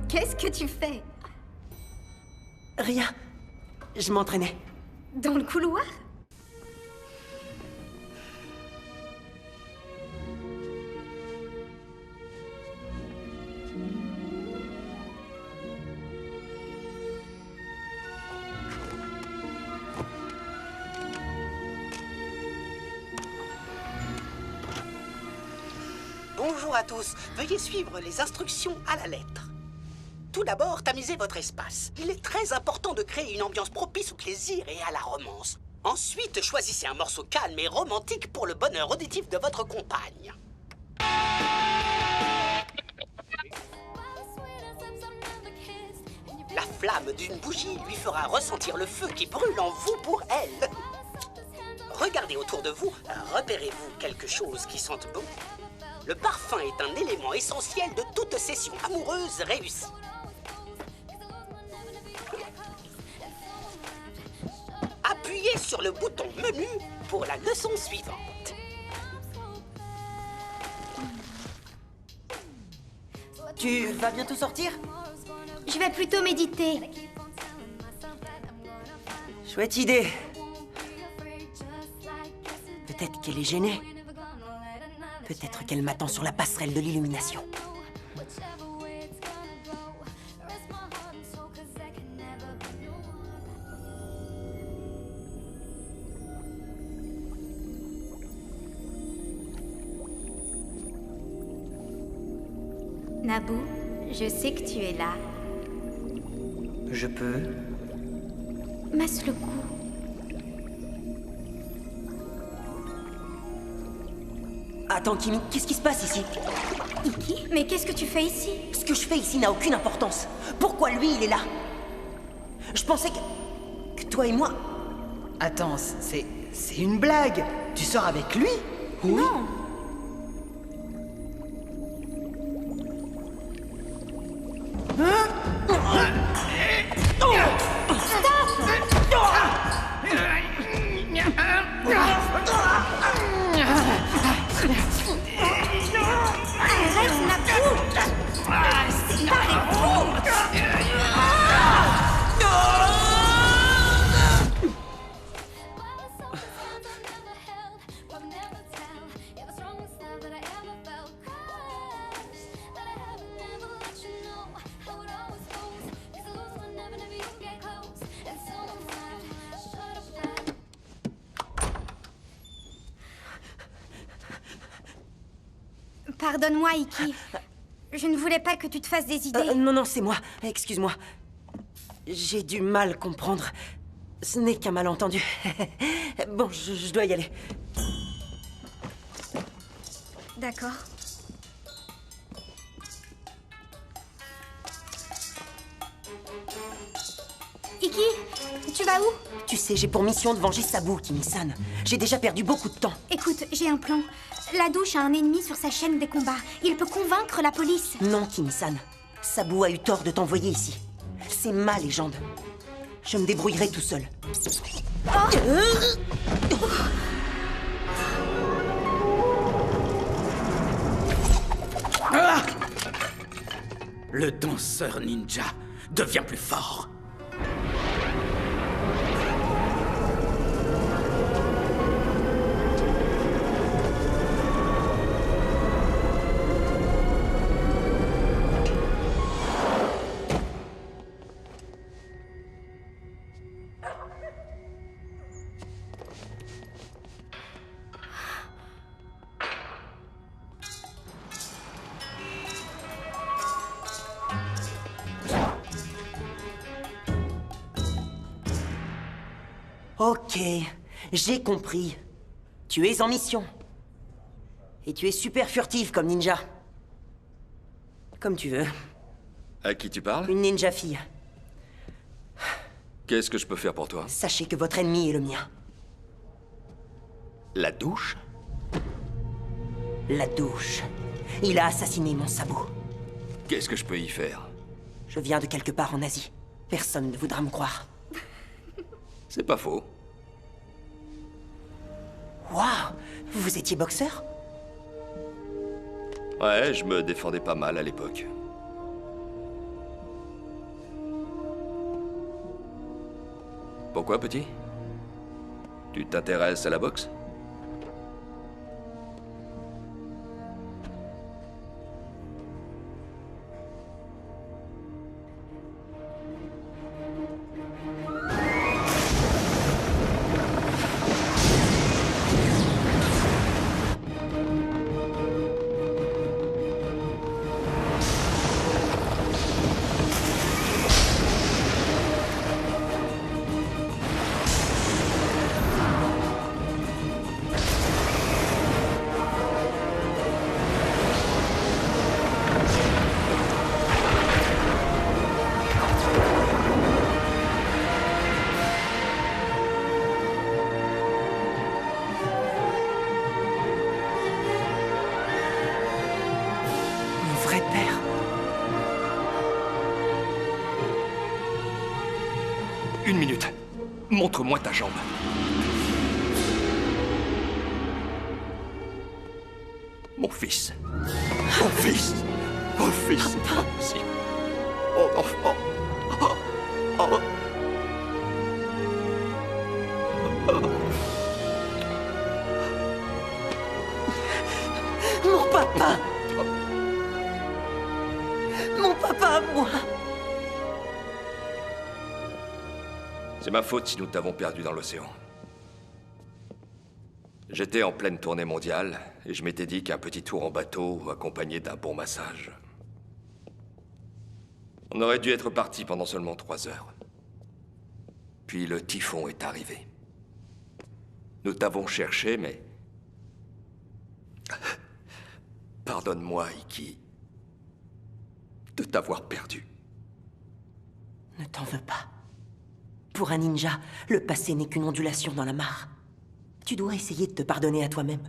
Qu'est-ce que tu fais? Rien. Je m'entraînais. Dans le couloir? Bonjour à tous. Veuillez suivre les instructions à la lettre. Tout d'abord, tamisez votre espace. Il est très important de créer une ambiance propice au plaisir et à la romance. Ensuite, choisissez un morceau calme et romantique pour le bonheur auditif de votre compagne. La flamme d'une bougie lui fera ressentir le feu qui brûle en vous pour elle. Regardez autour de vous, repérez-vous quelque chose qui sente bon? Le parfum est un élément essentiel de toute session amoureuse réussie. Appuyez sur le bouton menu pour la leçon suivante. Tu vas bientôt sortir? Je vais plutôt méditer. Chouette idée. Peut-être qu'elle est gênée. Peut-être qu'elle m'attend sur la passerelle de l'illumination. Naboo, je sais que tu es là. Je peux? Masse le cou. Attends, Kimi, qu'est-ce qui se passe ici? Iki, mais qu'est-ce que tu fais ici? Ce que je fais ici n'a aucune importance. Pourquoi lui, il est là? Je pensais que toi et moi... Attends, c'est une blague. Tu sors avec lui? Oui. Non. Pardonne-moi, Iki. Je ne voulais pas que tu te fasses des idées. Non, c'est moi. Excuse-moi. J'ai du mal comprendre. Ce n'est qu'un malentendu. Bon, je dois y aller. D'accord. Iki, tu vas où? Tu sais, j'ai pour mission de venger Sabu, Kimi-san. J'ai déjà perdu beaucoup de temps. Écoute, j'ai un plan. La douche a un ennemi sur sa chaîne des combats. Il peut convaincre la police. Non, Kimi-san. Sabu a eu tort de t'envoyer ici. C'est ma légende. Je me débrouillerai tout seul. Le danseur ninja devient plus fort. Ok, j'ai compris. Tu es en mission. Et tu es super furtive comme ninja. Comme tu veux. À qui tu parles? Une ninja fille. Qu'est-ce que je peux faire pour toi? Sachez que votre ennemi est le mien. La douche? La douche. Il a assassiné mon Sabu. Qu'est-ce que je peux y faire? Je viens de quelque part en Asie. Personne ne voudra me croire. C'est pas faux. Waouh! Vous étiez boxeur? Ouais, je me défendais pas mal à l'époque. Pourquoi, petit? Tu t'intéresses à la boxe? Une minute. Montre-moi ta jambe. Mon fils. Mon fils. Mon fils, c'est pas possible. Mon enfant. Oh. Oh. Mon papa! Mon papa à moi! C'est ma faute si nous t'avons perdu dans l'océan. J'étais en pleine tournée mondiale et je m'étais dit qu'un petit tour en bateau accompagné d'un bon massage. On aurait dû être parti pendant seulement 3 heures. Puis le typhon est arrivé. Nous t'avons cherché, mais Pardonne-moi, Iki, de t'avoir perdu. Ne t'en veux pas. Pour un ninja, le passé n'est qu'une ondulation dans la mare. Tu dois essayer de te pardonner à toi-même.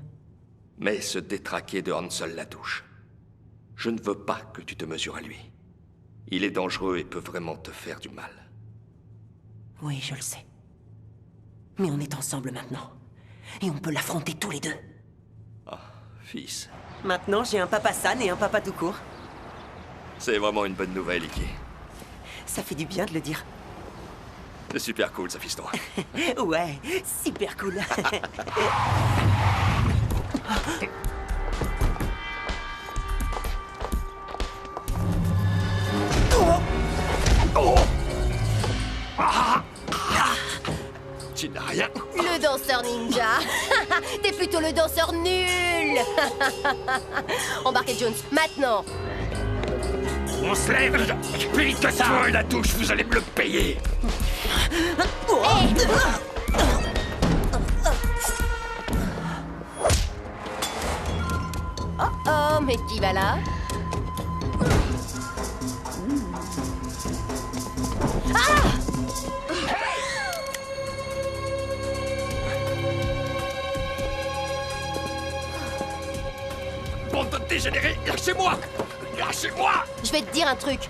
Mais se détraquer de Hansel Ladouche, je ne veux pas que tu te mesures à lui. Il est dangereux et peut vraiment te faire du mal. Oui, je le sais. Mais on est ensemble maintenant. Et on peut l'affronter tous les deux. Ah, fils. Maintenant, j'ai un papa San et un papa tout court. C'est vraiment une bonne nouvelle, Iki. Ça fait du bien de le dire. C'est super cool, ça, fiston. Ouais, super cool. Tu n'as rien. Le danseur ninja. T'es plutôt le danseur nul. Embarquez Jones, maintenant. On se lève. Plus vite que ça. Toi et la douche, vous allez me le payer. Oh, mais qui va là? Ah! Bande de dégénérés, lâchez-moi! Lâchez-moi! Je vais te dire un truc.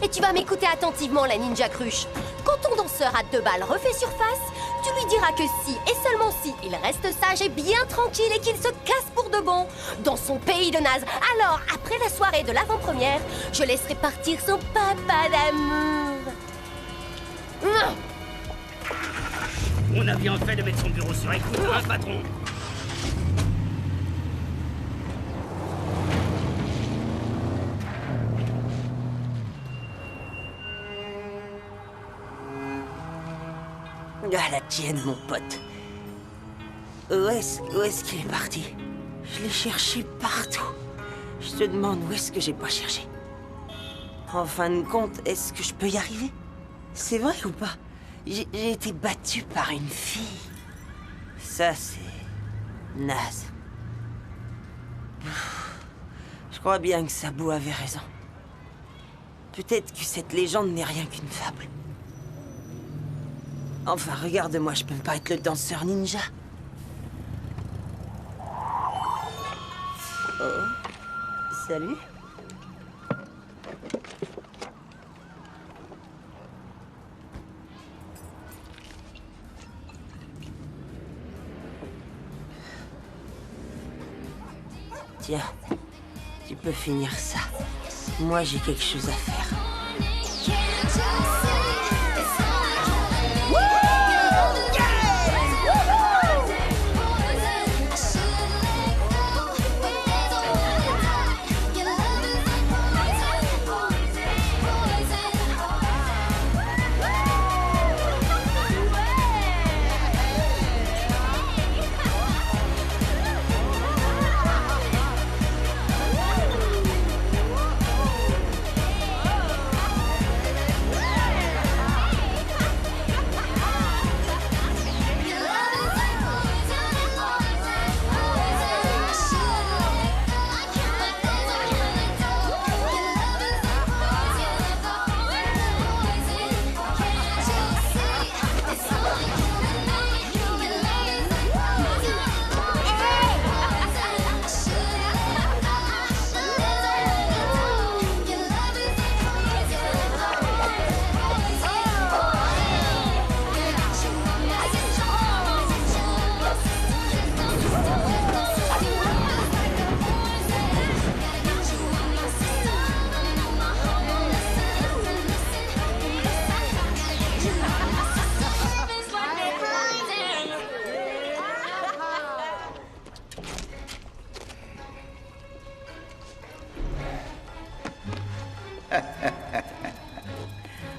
Et tu vas m'écouter attentivement, la ninja cruche. Quand ton danseur à 2 balles refait surface, tu lui diras que si, et seulement si, il reste sage et bien tranquille et qu'il se casse pour de bon dans son pays de naze. Alors, après la soirée de l'avant-première, je laisserai partir son papa d'amour. On a bien fait de mettre son bureau sur écoute, hein, patron? Ah, la tienne, mon pote. Où est-ce qu'il est parti? Je l'ai cherché partout. Je te demande où est-ce que j'ai pas cherché. En fin de compte, est-ce que je peux y arriver? C'est vrai ou pas? J'ai été battu par une fille. Ça, c'est... naze. Je crois bien que Sabu avait raison. Peut-être que cette légende n'est rien qu'une fable. Enfin, regarde-moi, je peux pas être le danseur ninja. Oh. Salut. Tiens, tu peux finir ça. Moi, j'ai quelque chose à faire.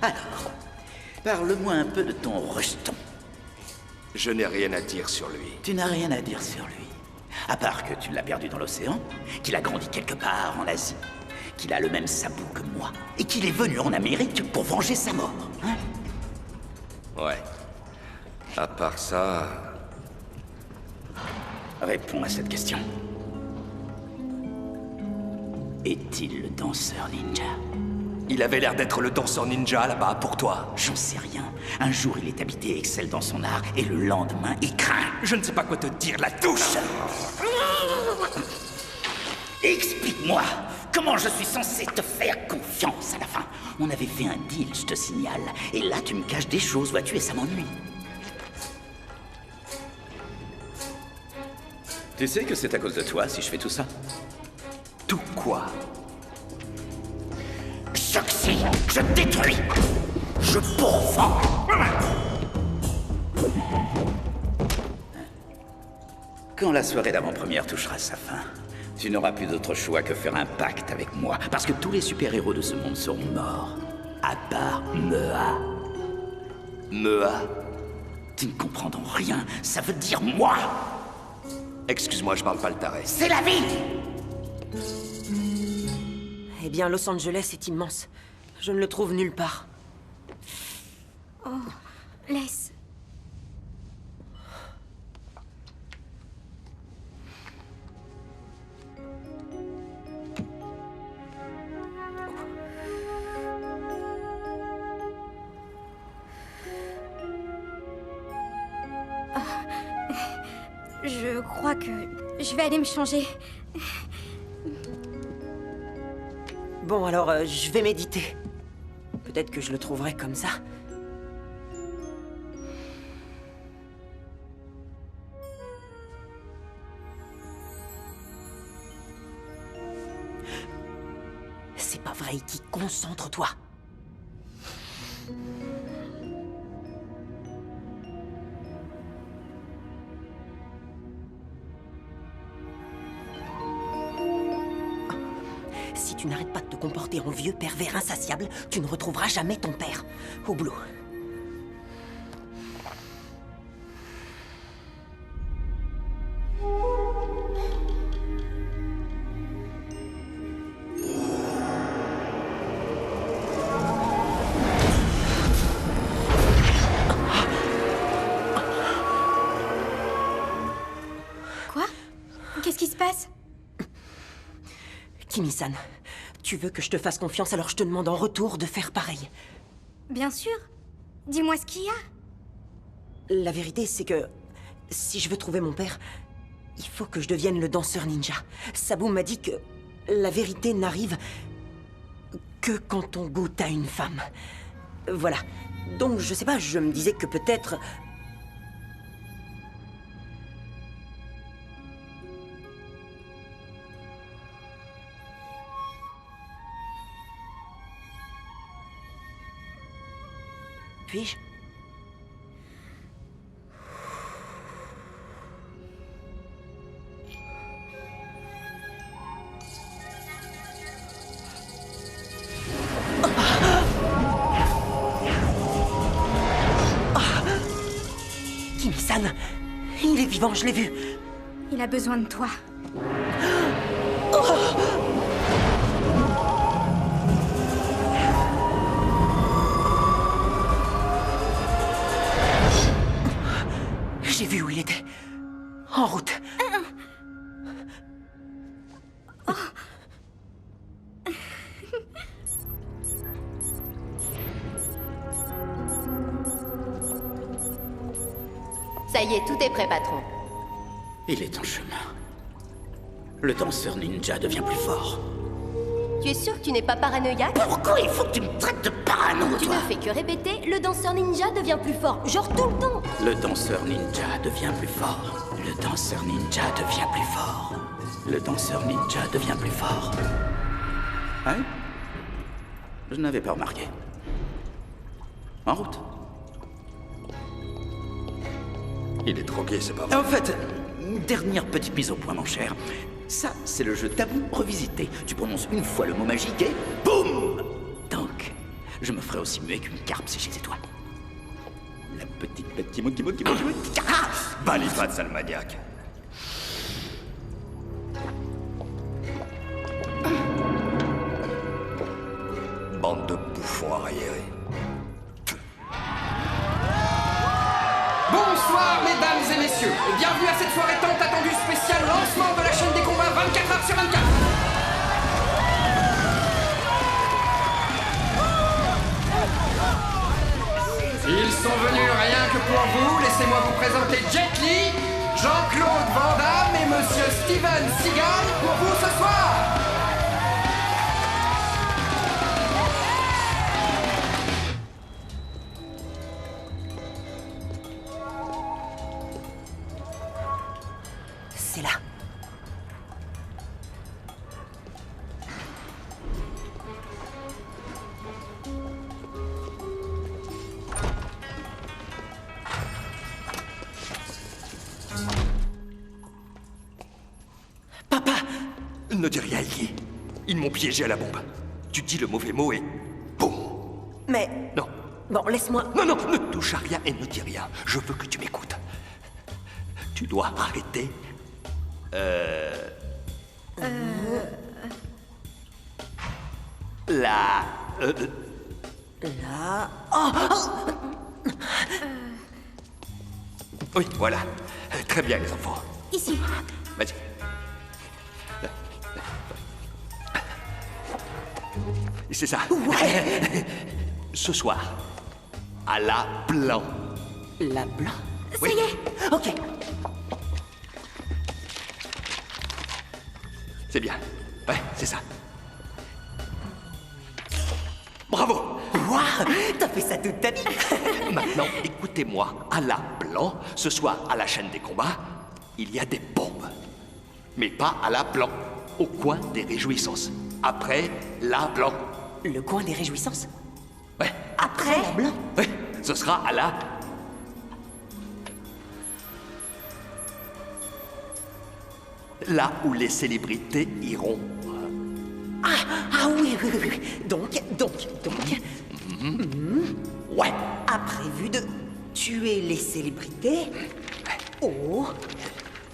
Alors, parle-moi un peu de ton rejeton. Je n'ai rien à dire sur lui. Tu n'as rien à dire sur lui. À part que tu l'as perdu dans l'océan, qu'il a grandi quelque part en Asie, qu'il a le même sabot que moi, et qu'il est venu en Amérique pour venger sa mort. Hein? Ouais. À part ça... Réponds à cette question. est-il le danseur ninja? Il avait l'air d'être le danseur ninja là-bas pour toi. J'en sais rien. Un jour, il est habité et excelle dans son art, et le lendemain, il craint. Je ne sais pas quoi te dire, la touche. Explique-moi, comment je suis censé te faire confiance à la fin? On avait fait un deal, je te signale. Et là, tu me caches des choses, vois-tu, et ça m'ennuie. Tu sais que c'est à cause de toi si je fais tout ça? Tout quoi? J'oxy, je détruis, je pourfends. Quand la soirée d'avant-première touchera sa fin, tu n'auras plus d'autre choix que faire un pacte avec moi, parce que tous les super-héros de ce monde seront morts, à part Mea. Mea? Tu ne comprendront rien, ça veut dire moi. Excuse-moi, je parle pas le taré. C'est la vie! Eh bien, Los Angeles est immense. Je ne le trouve nulle part. Oh, laisse. Je crois que je vais aller me changer. Bon, alors, je vais méditer. Peut-être que je le trouverai comme ça. C'est pas vrai, Iki, concentre-toi. Si tu n'arrêtes pas de te comporter en vieux pervers insatiable, tu ne retrouveras jamais ton père. Au boulot. Quoi? Qu'est-ce qui se passe? Kimi-san, tu veux que je te fasse confiance, alors je te demande en retour de faire pareil. Bien sûr. Dis-moi ce qu'il y a. La vérité, c'est que si je veux trouver mon père, il faut que je devienne le danseur ninja. Sabu m'a dit que la vérité n'arrive que quand on goûte à une femme. Voilà. Donc, je sais pas, je me disais que peut-être... Puis-je? Kimi-san, il est vivant, je l'ai vu. Il a besoin de toi. J'ai vu où il était. En route. Ça y est, tout est prêt, patron. Il est en chemin. Le danseur ninja devient plus fort. Tu es sûr que tu n'es pas paranoïaque? Pourquoi il faut que tu me traites de parano, Tu toi? ne fais que répéter, le danseur ninja devient plus fort, genre tout le temps. Le danseur ninja devient plus fort. Le danseur ninja devient plus fort. Le danseur ninja devient plus fort. Hein? Je n'avais pas remarqué. En route. Il est drogué, c'est pas vrai. En fait, dernière petite mise au point, mon cher. Ça, c'est le jeu Tabou revisité. Tu prononces une fois le mot magique et boum! Donc, je me ferai aussi muet qu'une carpe si j'étais toi. La petite bête qui monte. Ah! Balifa de sale maniaque. Bande de bouffons arriérés. Bonsoir mesdames et messieurs, et bienvenue à cette soirée tant attendue spéciale lancement de la chaîne des combats 24h sur 24. sont venus rien que pour vous. Laissez-moi vous présenter Jet Li, Jean-Claude Van Damme et Monsieur Steven Seagal pour vous ce soir. C'est là. Papa! Ne dis rien, Iggy. Ils m'ont piégé à la bombe. Tu dis le mauvais mot et... boum! Mais... Non. Bon, laisse-moi... Non, non, ne touche à rien et ne dis rien. Je veux que tu m'écoutes. Tu dois arrêter... La... Là... Oh, Oui, voilà. Très bien, les enfants. Ici. Vas-y. C'est ça. Ouais. Ce soir, à la blanc. La blanc? Oui. Ça y est. Ok. C'est bien. Ouais, c'est ça. Bravo. Waouh, t'as fait ça toute ta vie. Maintenant, écoutez-moi. À la blanc, ce soir, à la chaîne des combats, il y a des bombes. Mais pas à la blanc, au coin des réjouissances. Après la blanc. Le coin des réjouissances? Ouais. Après la blanc? Oui, ce sera à la... Là où les célébrités iront. Ah oui, oui, oui. Donc... Ouais. A prévu de tuer les célébrités au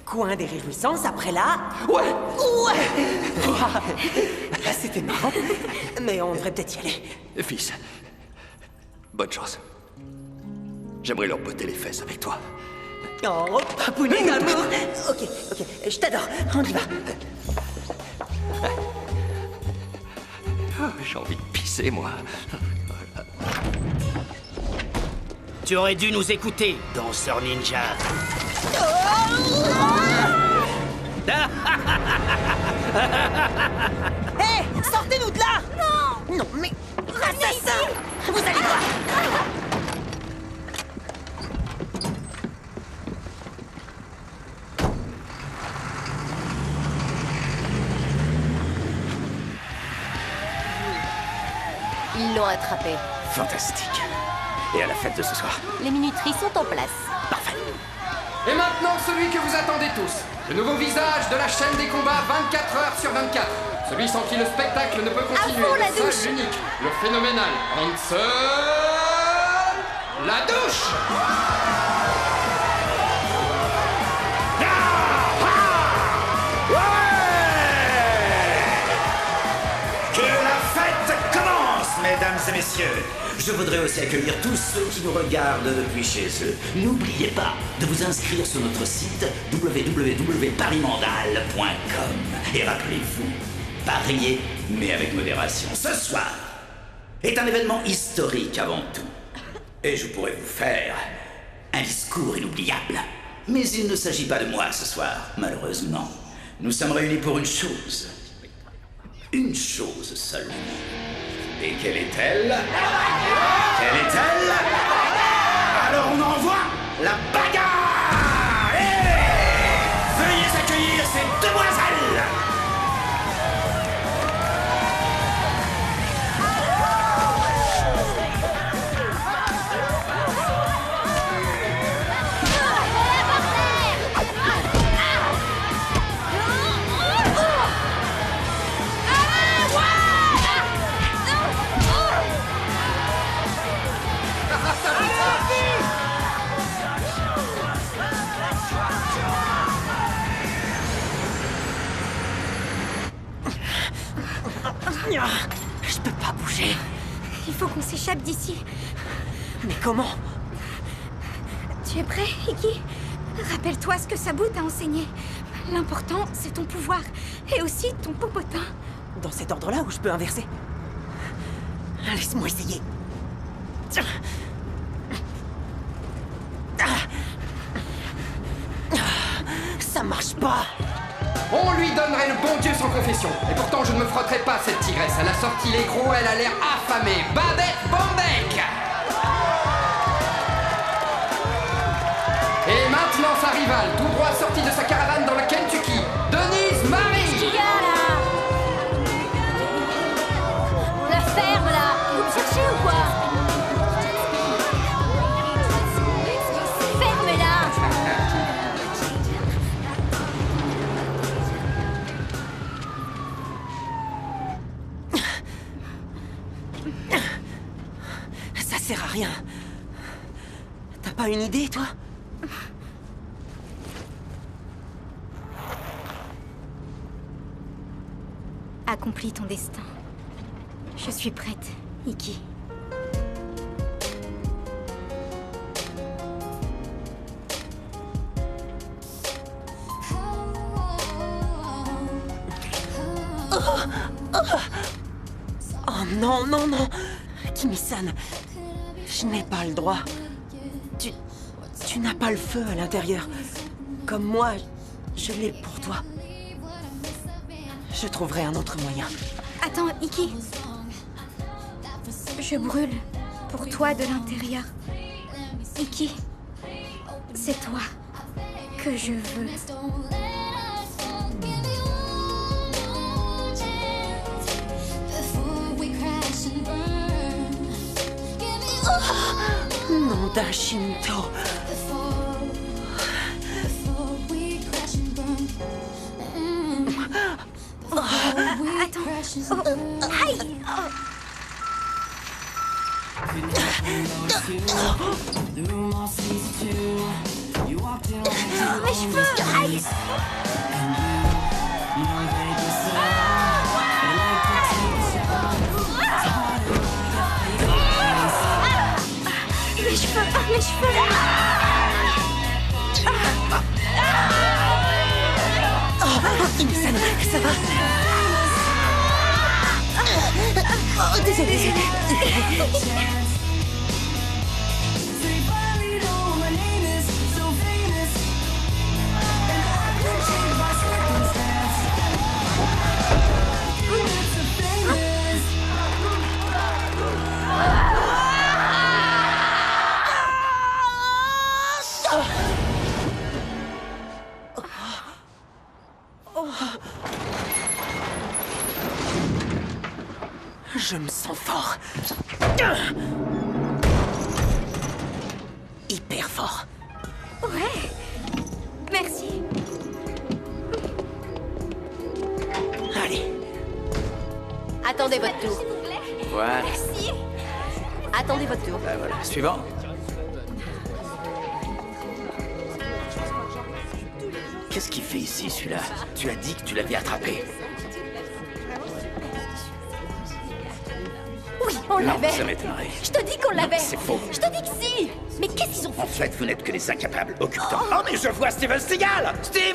coin des réjouissances après là. Ouais. C'était marrant. Mais on devrait peut-être y aller. Fils, bonne chance. J'aimerais leur botter les fesses avec toi. Oh, papounet d'amour. Ok, je t'adore. On y va. J'ai envie de pisser, moi. Tu aurais dû nous écouter, danseur ninja. Hé, sortez-nous de là! Non! Non, mais... Assassin! Vous allez voir! Ils l'ont attrapé. Fantastique. Et à la fête de ce soir? Les minuteries sont en place. Parfait. Et maintenant, celui que vous attendez tous. Le nouveau visage de la chaîne des combats 24 heures sur 24. Celui sans qui le spectacle ne peut continuer. fond, la Le seul, douche. l'unique, le phénoménal Hansel... La douche. Que la fête commence, mesdames et messieurs. Je voudrais aussi accueillir tous ceux qui nous regardent depuis chez eux. N'oubliez pas de vous inscrire sur notre site www.parismandal.com. Et rappelez-vous, pariez, mais avec modération. Ce soir est un événement historique avant tout. Et je pourrais vous faire un discours inoubliable. Mais il ne s'agit pas de moi ce soir, malheureusement. Nous sommes réunis pour une chose. Une chose seulement. Et quelle est-elle? Quelle est-elle? Alors on envoie la bagarre! Veuillez accueillir ces demoiselles! Je peux pas bouger. Il faut qu'on s'échappe d'ici. Mais comment? Tu es prêt, Iggy? Rappelle-toi ce que Sabu t'a enseigné. L'important, c'est ton pouvoir. Et aussi ton popotin. Dans cet ordre-là où je peux inverser? Laisse-moi essayer. Ça marche pas. On lui donnerait le bon Dieu sans confession. Et pourtant, je ne me frotterai pas cette tigresse. À la sortie, les gros, elle a l'air affamée. Babette Bondek. Et maintenant, sa rivale, tout droit sortie de sa caravane dans le Kentucky, Denise Marie. On la ferme, là. Vous me cherchez ou quoi? Fermez-la. Ça sert à rien. T'as pas une idée, toi? Accomplis ton destin. Je suis prête, Iki. Oh non, non, non. Kimi-san, je n'ai pas le droit. Tu n'as pas le feu à l'intérieur. Comme moi, je l'ai pour toi. Je trouverai un autre moyen. Attends, Iki. Je brûle pour toi de l'intérieur. Iki, c'est toi que je veux. Nom d'un Shinto. Attends. Oh. Aïe. Mes cheveux. Aïe. Mes cheveux. Mes cheveux. Kimi-san, ça va? Oh, désolé. Je me sens fort. Hyper fort. Ouais. Merci. Allez. Attendez votre tour. Voilà. Merci. Attendez votre tour. Voilà, suivant. Qu'est-ce qu'il fait ici, celui-là? Tu as dit que tu l'avais attrapé. Oui, on Non, l'avait. ça m'étonnerait. Je te dis qu'on l'avait. C'est faux. Je te dis que si. Mais qu'est-ce qu'ils ont fait? En fait, vous n'êtes que des incapables, occultants. Oh, mais je vois Steven Seagal! Steven!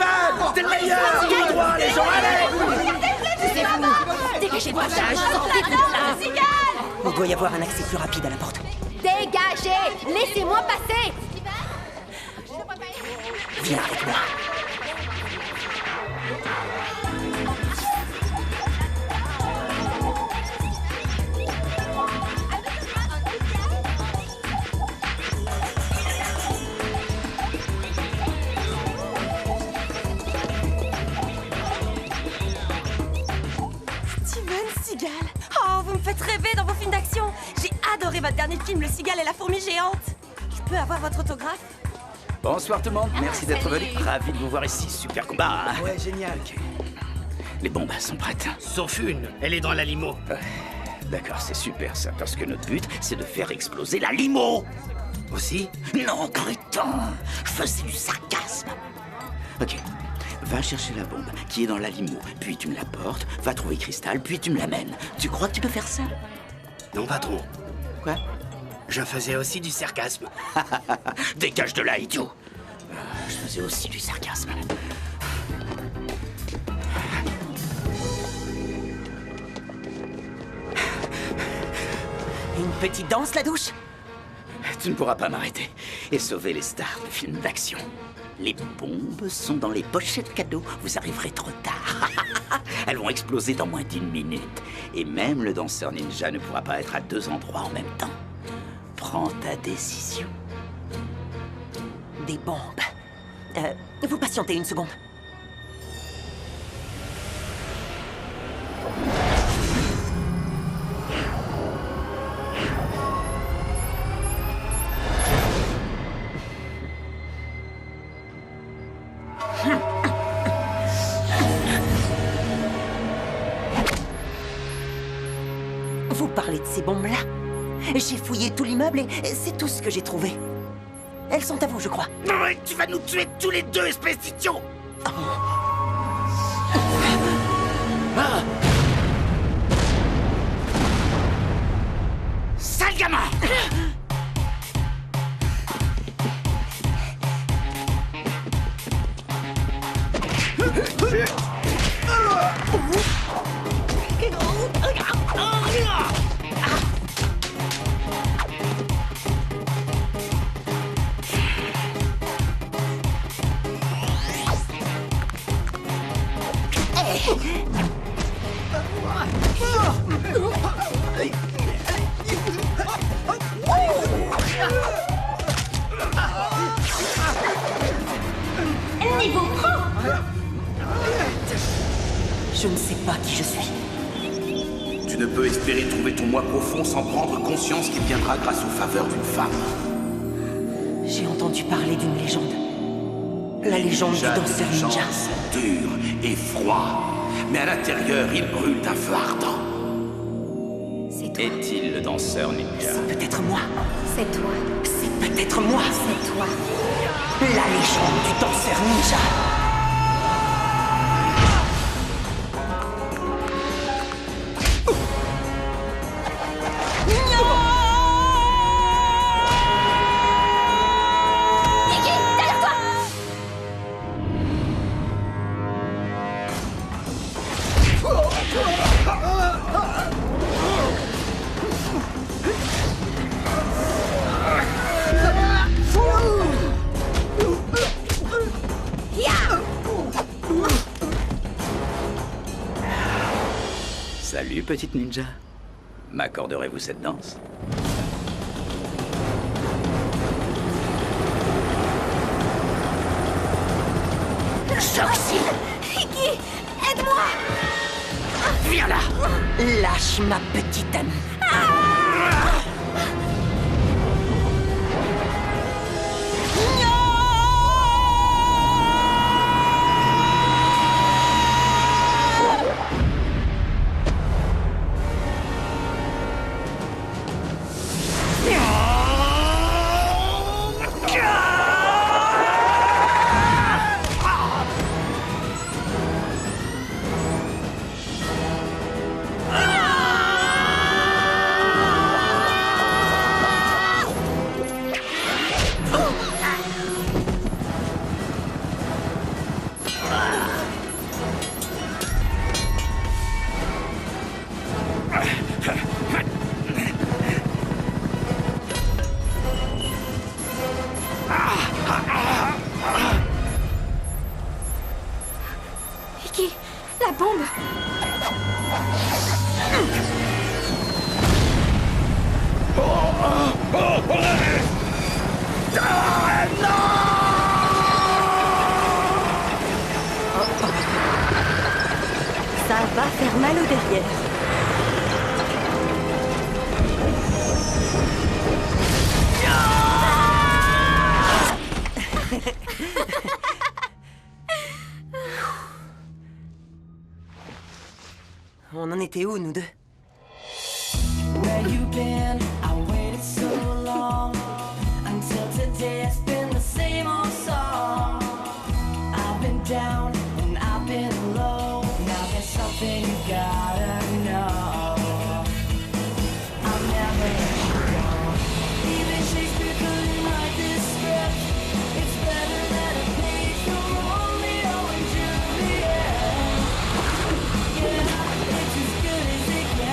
T'es le meilleur! Tout droit, les gens, allez! C'est vous. Dégagez de passage. Sortez de là. Il doit y avoir un accès plus rapide à la porte. Dégagez. Laissez-moi passer. Viens avec moi. Oh, vous me faites rêver dans vos films d'action. J'ai adoré votre dernier film, Le Cigale et la fourmi géante. Je peux avoir votre autographe? Bonsoir tout le monde, merci d'être venu. Ravi de vous voir ici, super combat. Hein. Ouais, génial. Les bombes sont prêtes. Sauf une, elle est dans la limo. D'accord, c'est super ça, parce que notre but, c'est de faire exploser la limo. Aussi? Non, crétin, je faisais du sarcasme. Ok, va chercher la bombe qui est dans la limo, puis tu me la portes, va trouver Cristal, puis tu me l'amènes. Tu crois que tu peux faire ça? Non, patron. Quoi? Je faisais aussi du sarcasme. Dégage de là, idiot. Je faisais aussi du sarcasme. Une petite danse, la douche? Tu ne pourras pas m'arrêter et sauver les stars du film d'action. Les bombes sont dans les pochettes cadeaux. Vous arriverez trop tard. Elles vont exploser dans moins d'1 minute. Et même le danseur ninja ne pourra pas être à 2 endroits en même temps. Prends ta décision. Des bombes. Vous patientez une seconde. Vous parlez de ces bombes-là? J'ai fouillé tout l'immeuble et c'est tout ce que j'ai trouvé. Elles sont à vous, je crois. Non, mais tu vas nous tuer tous les deux, espèce d'idiot! Sale gamin! Niveau pro! Je ne sais pas qui je suis. Tu ne peux espérer trouver ton moi profond sans prendre conscience qu'il viendra grâce aux faveurs d'une femme. J'ai entendu parler d'une légende. La légende du danseur ninja. Sont durs et froids, mais à l'intérieur, ils brûlent d'un feu ardent. Est-il le danseur ninja? C'est peut-être moi. C'est toi. C'est peut-être moi. C'est toi. La légende du danseur ninja. Salut, petite ninja. M'accorderez-vous cette danse? Soxy! Iki, aide-moi! Viens là! Lâche ma petite amie. Iki, la bombe! Ça va faire mal au derrière. On en était où, nous deux? Where you been? I waited so long until today. It's been the same old song. I've been down and I've been low. Now there's something you gotta know. I'll never let you go. Even Shakespeare couldn't write this script. It's better than a page from Romeo and Juliet. Yeah, it's as good as it gets.